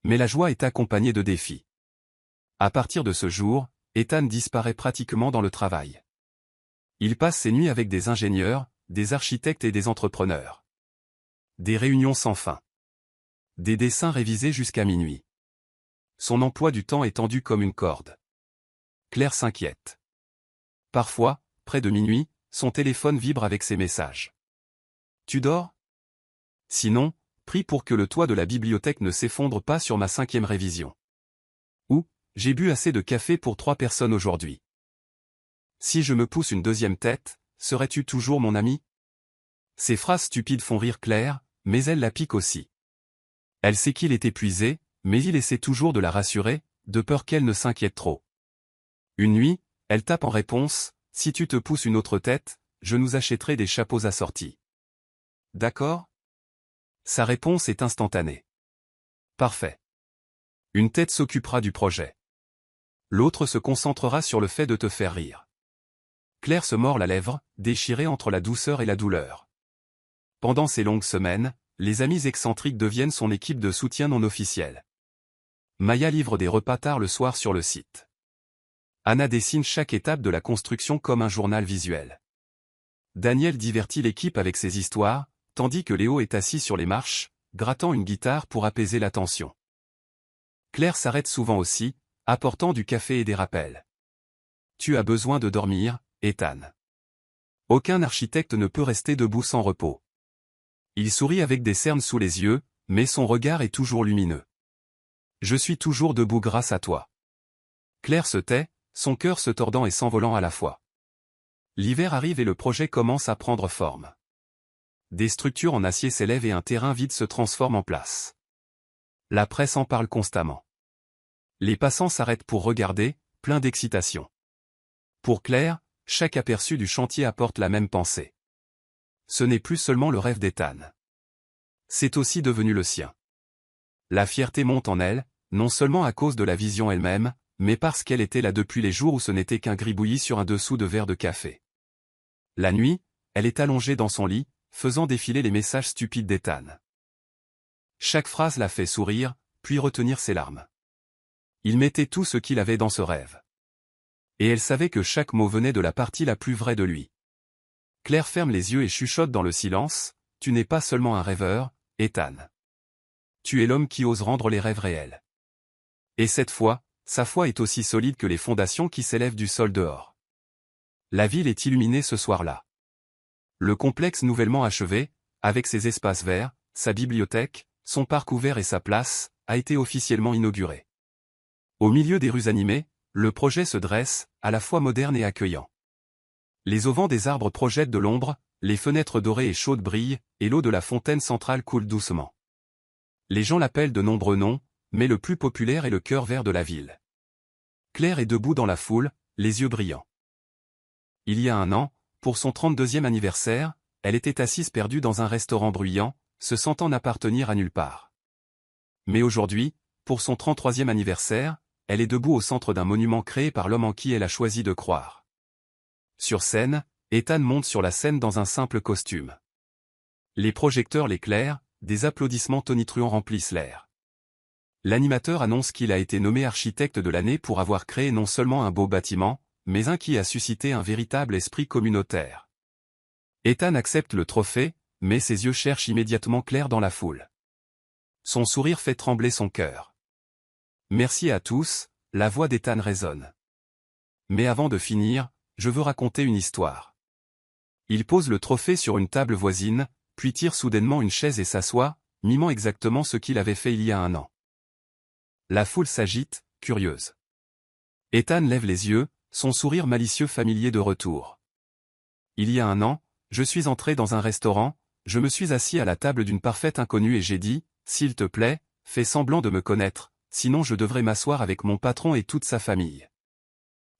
Mais la joie est accompagnée de défis. À partir de ce jour, Ethan disparaît pratiquement dans le travail. Il passe ses nuits avec des ingénieurs, des architectes et des entrepreneurs. Des réunions sans fin. Des dessins révisés jusqu'à minuit. Son emploi du temps est tendu comme une corde. Claire s'inquiète. Parfois, près de minuit, son téléphone vibre avec ses messages. Tu dors? Sinon, prie pour que le toit de la bibliothèque ne s'effondre pas sur ma 5e révision. Ou, j'ai bu assez de café pour 3 personnes aujourd'hui. Si je me pousse une deuxième tête, serais-tu toujours mon ami? Ces phrases stupides font rire Claire, mais elle la pique aussi. Elle sait qu'il est épuisé, mais il essaie toujours de la rassurer, de peur qu'elle ne s'inquiète trop. Une nuit, elle tape en réponse, « Si tu te pousses une autre tête, je nous achèterai des chapeaux assortis. » D'accord? Sa réponse est instantanée. Parfait. Une tête s'occupera du projet. L'autre se concentrera sur le fait de te faire rire. Claire se mord la lèvre, déchirée entre la douceur et la douleur. Pendant ces longues semaines, les amis excentriques deviennent son équipe de soutien non officielle. Maya livre des repas tard le soir sur le site. Anna dessine chaque étape de la construction comme un journal visuel. Daniel divertit l'équipe avec ses histoires, tandis que Léo est assis sur les marches, grattant une guitare pour apaiser la tension. Claire s'arrête souvent aussi, apportant du café et des rappels. Tu as besoin de dormir, Ethan. Aucun architecte ne peut rester debout sans repos. Il sourit avec des cernes sous les yeux, mais son regard est toujours lumineux. Je suis toujours debout grâce à toi. Claire se tait, son cœur se tordant et s'envolant à la fois. L'hiver arrive et le projet commence à prendre forme. Des structures en acier s'élèvent et un terrain vide se transforme en place. La presse en parle constamment. Les passants s'arrêtent pour regarder, pleins d'excitation. Pour Claire, chaque aperçu du chantier apporte la même pensée. Ce n'est plus seulement le rêve d'Ethan. C'est aussi devenu le sien. La fierté monte en elle, non seulement à cause de la vision elle-même, mais parce qu'elle était là depuis les jours où ce n'était qu'un gribouillis sur un dessous de verre de café. La nuit, elle est allongée dans son lit, faisant défiler les messages stupides d'Ethan. Chaque phrase la fait sourire, puis retenir ses larmes. Il mettait tout ce qu'il avait dans ce rêve. Et elle savait que chaque mot venait de la partie la plus vraie de lui. Claire ferme les yeux et chuchote dans le silence, « Tu n'es pas seulement un rêveur, Ethan. Tu es l'homme qui ose rendre les rêves réels. » Et cette fois, sa foi est aussi solide que les fondations qui s'élèvent du sol dehors. La ville est illuminée ce soir-là. Le complexe nouvellement achevé, avec ses espaces verts, sa bibliothèque, son parc ouvert et sa place, a été officiellement inauguré. Au milieu des rues animées, le projet se dresse, à la fois moderne et accueillant. Les auvents des arbres projettent de l'ombre, les fenêtres dorées et chaudes brillent, et l'eau de la fontaine centrale coule doucement. Les gens l'appellent de nombreux noms, mais le plus populaire est le cœur vert de la ville. Claire est debout dans la foule, les yeux brillants. Il y a un an, pour son 32e anniversaire, elle était assise perdue dans un restaurant bruyant, se sentant n'appartenir à nulle part. Mais aujourd'hui, pour son 33e anniversaire, elle est debout au centre d'un monument créé par l'homme en qui elle a choisi de croire. Sur scène, Ethan monte sur la scène dans un simple costume. Les projecteurs l'éclairent, des applaudissements tonitruants remplissent l'air. L'animateur annonce qu'il a été nommé architecte de l'année pour avoir créé non seulement un beau bâtiment, mais un qui a suscité un véritable esprit communautaire. Ethan accepte le trophée, mais ses yeux cherchent immédiatement Claire dans la foule. Son sourire fait trembler son cœur. Merci à tous, la voix d'Ethan résonne. Mais avant de finir, je veux raconter une histoire. Il pose le trophée sur une table voisine, puis tire soudainement une chaise et s'assoit, mimant exactement ce qu'il avait fait il y a un an. La foule s'agite, curieuse. Ethan lève les yeux, son sourire malicieux familier de retour. Il y a un an, je suis entré dans un restaurant, je me suis assis à la table d'une parfaite inconnue et j'ai dit, s'il te plaît, fais semblant de me connaître, sinon je devrais m'asseoir avec mon patron et toute sa famille.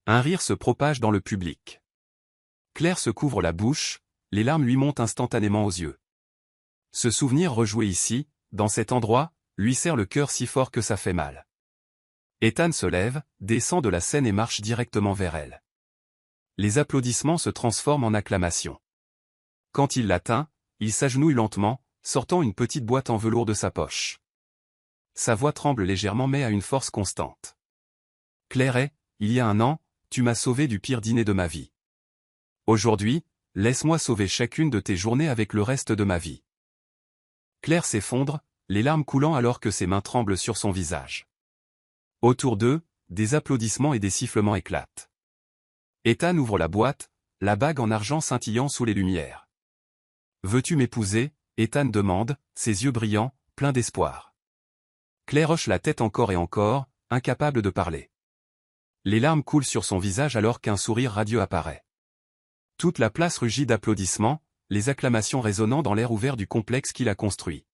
Un rire se propage dans le public. Claire se couvre la bouche, les larmes lui montent instantanément aux yeux. Ce souvenir rejoué ici, dans cet endroit, lui serre le cœur si fort que ça fait mal. Ethan se lève, descend de la scène et marche directement vers elle. Les applaudissements se transforment en acclamations. Quand il l'atteint, il s'agenouille lentement, sortant une petite boîte en velours de sa poche. Sa voix tremble légèrement mais a une force constante. Claire, il y a un an, tu m'as sauvé du pire dîner de ma vie. Aujourd'hui, laisse-moi sauver chacune de tes journées avec le reste de ma vie. Claire s'effondre, les larmes coulant alors que ses mains tremblent sur son visage. Autour d'eux, des applaudissements et des sifflements éclatent. Ethan ouvre la boîte, la bague en argent scintillant sous les lumières. « Veux-tu m'épouser ?» Ethan demande, ses yeux brillants, pleins d'espoir. Claire hoche la tête encore et encore, incapable de parler. Les larmes coulent sur son visage alors qu'un sourire radieux apparaît. Toute la place rugit d'applaudissements, les acclamations résonnant dans l'air ouvert du complexe qu'il a construit.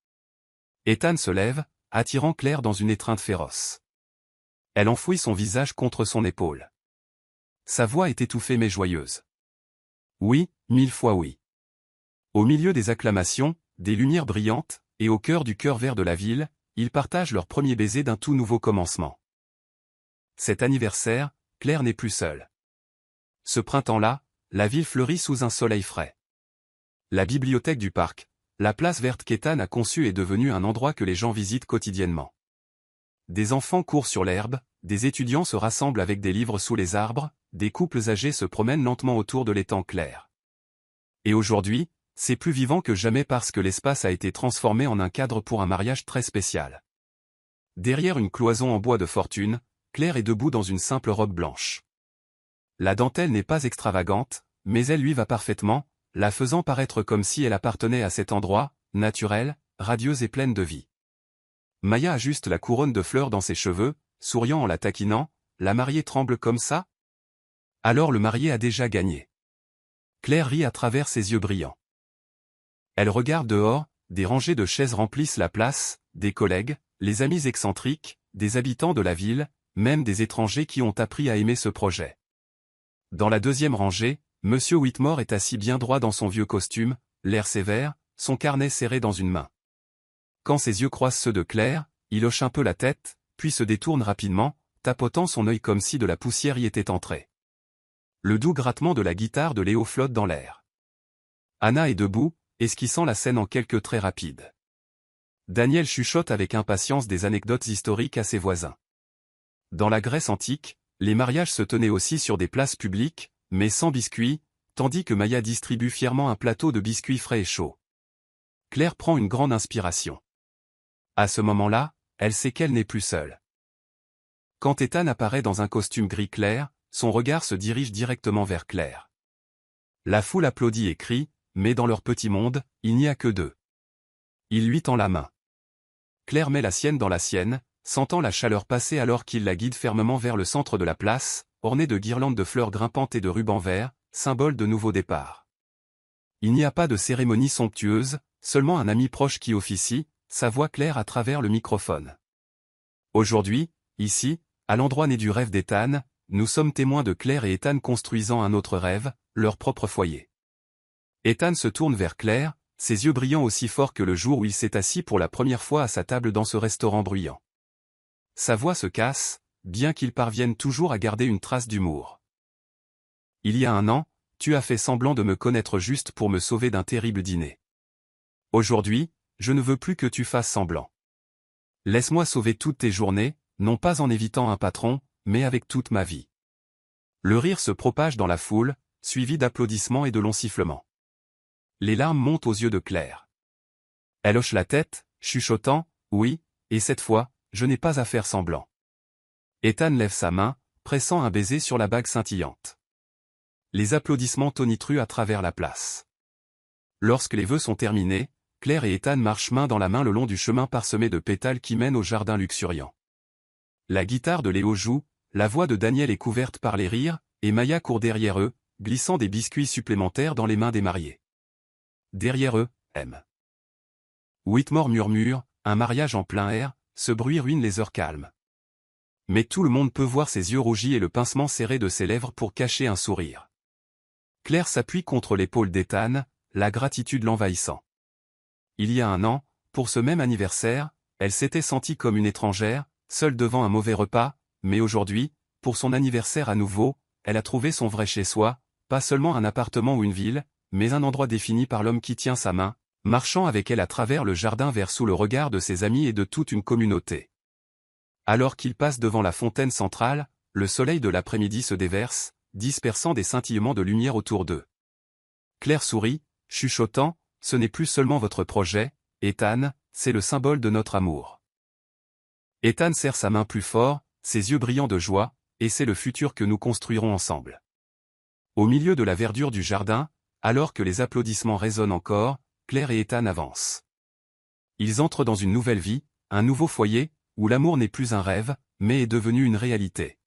Ethan se lève, attirant Claire dans une étreinte féroce. Elle enfouit son visage contre son épaule. Sa voix est étouffée mais joyeuse. Oui, 1000 fois oui. Au milieu des acclamations, des lumières brillantes, et au cœur du cœur vert de la ville, ils partagent leur premier baiser d'un tout nouveau commencement. Cet anniversaire, Claire n'est plus seule. Ce printemps-là, la ville fleurit sous un soleil frais. La bibliothèque du parc, la place verte qu'Ethan a conçue est devenue un endroit que les gens visitent quotidiennement. Des enfants courent sur l'herbe, des étudiants se rassemblent avec des livres sous les arbres, des couples âgés se promènent lentement autour de l'étang clair. Et aujourd'hui, c'est plus vivant que jamais parce que l'espace a été transformé en un cadre pour un mariage très spécial. Derrière une cloison en bois de fortune, Claire est debout dans une simple robe blanche. La dentelle n'est pas extravagante, mais elle lui va parfaitement, la faisant paraître comme si elle appartenait à cet endroit, naturelle, radieuse et pleine de vie. Maya ajuste la couronne de fleurs dans ses cheveux, souriant en la taquinant, la mariée tremble comme ça ? Alors le marié a déjà gagné. Claire rit à travers ses yeux brillants. Elle regarde dehors, des rangées de chaises remplissent la place, des collègues, les amis excentriques, des habitants de la ville, même des étrangers qui ont appris à aimer ce projet. Dans la deuxième rangée, Monsieur Whitmore est assis bien droit dans son vieux costume, l'air sévère, son carnet serré dans une main. Quand ses yeux croisent ceux de Claire, il hoche un peu la tête, puis se détourne rapidement, tapotant son œil comme si de la poussière y était entrée. Le doux grattement de la guitare de Léo flotte dans l'air. Anna est debout, esquissant la scène en quelques traits rapides. Daniel chuchote avec impatience des anecdotes historiques à ses voisins. Dans la Grèce antique, les mariages se tenaient aussi sur des places publiques, mais sans biscuits, tandis que Maya distribue fièrement un plateau de biscuits frais et chauds. Claire prend une grande inspiration. À ce moment-là, elle sait qu'elle n'est plus seule. Quand Ethan apparaît dans un costume gris clair, son regard se dirige directement vers Claire. La foule applaudit et crie, mais dans leur petit monde, il n'y a que deux. Il lui tend la main. Claire met la sienne dans la sienne, sentant la chaleur passer alors qu'il la guide fermement vers le centre de la place, orné de guirlandes de fleurs grimpantes et de rubans verts, symbole de nouveau départ. Il n'y a pas de cérémonie somptueuse, seulement un ami proche qui officie, sa voix claire à travers le microphone. Aujourd'hui, ici, à l'endroit né du rêve d'Ethan, nous sommes témoins de Claire et Ethan construisant un autre rêve, leur propre foyer. Ethan se tourne vers Claire, ses yeux brillants aussi forts que le jour où il s'est assis pour la première fois à sa table dans ce restaurant bruyant. Sa voix se casse, bien qu'il parvienne toujours à garder une trace d'humour. Il y a 1 an, tu as fait semblant de me connaître juste pour me sauver d'un terrible dîner. Aujourd'hui, je ne veux plus que tu fasses semblant. Laisse-moi sauver toutes tes journées, non pas en évitant un patron, mais avec toute ma vie. Le rire se propage dans la foule, suivi d'applaudissements et de longs sifflements. Les larmes montent aux yeux de Claire. Elle hoche la tête, chuchotant, « Oui, et cette fois, je n'ai pas à faire semblant. » Ethan lève sa main, pressant un baiser sur la bague scintillante. Les applaudissements tonitruent à travers la place. Lorsque les vœux sont terminés, Claire et Ethan marchent main dans la main le long du chemin parsemé de pétales qui mène au jardin luxuriant. La guitare de Léo joue, la voix de Daniel est couverte par les rires, et Maya court derrière eux, glissant des biscuits supplémentaires dans les mains des mariés. Derrière eux, M. Whitmore murmure, un mariage en plein air, ce bruit ruine les heures calmes. Mais tout le monde peut voir ses yeux rougis et le pincement serré de ses lèvres pour cacher un sourire. Claire s'appuie contre l'épaule d'Ethan, la gratitude l'envahissant. Il y a 1 an, pour ce même anniversaire, elle s'était sentie comme une étrangère, seule devant un mauvais repas, mais aujourd'hui, pour son anniversaire à nouveau, elle a trouvé son vrai chez-soi, pas seulement un appartement ou une ville, mais un endroit défini par l'homme qui tient sa main, marchant avec elle à travers le jardin vers sous le regard de ses amis et de toute une communauté. Alors qu'il passe devant la fontaine centrale, le soleil de l'après-midi se déverse, dispersant des scintillements de lumière autour d'eux. Claire sourit, chuchotant, « Ce n'est plus seulement votre projet, Ethan, c'est le symbole de notre amour. » Ethan serre sa main plus fort, ses yeux brillants de joie, et c'est le futur que nous construirons ensemble. Au milieu de la verdure du jardin, alors que les applaudissements résonnent encore, Claire et Ethan avancent. Ils entrent dans une nouvelle vie, un nouveau foyer, où l'amour n'est plus un rêve, mais est devenu une réalité.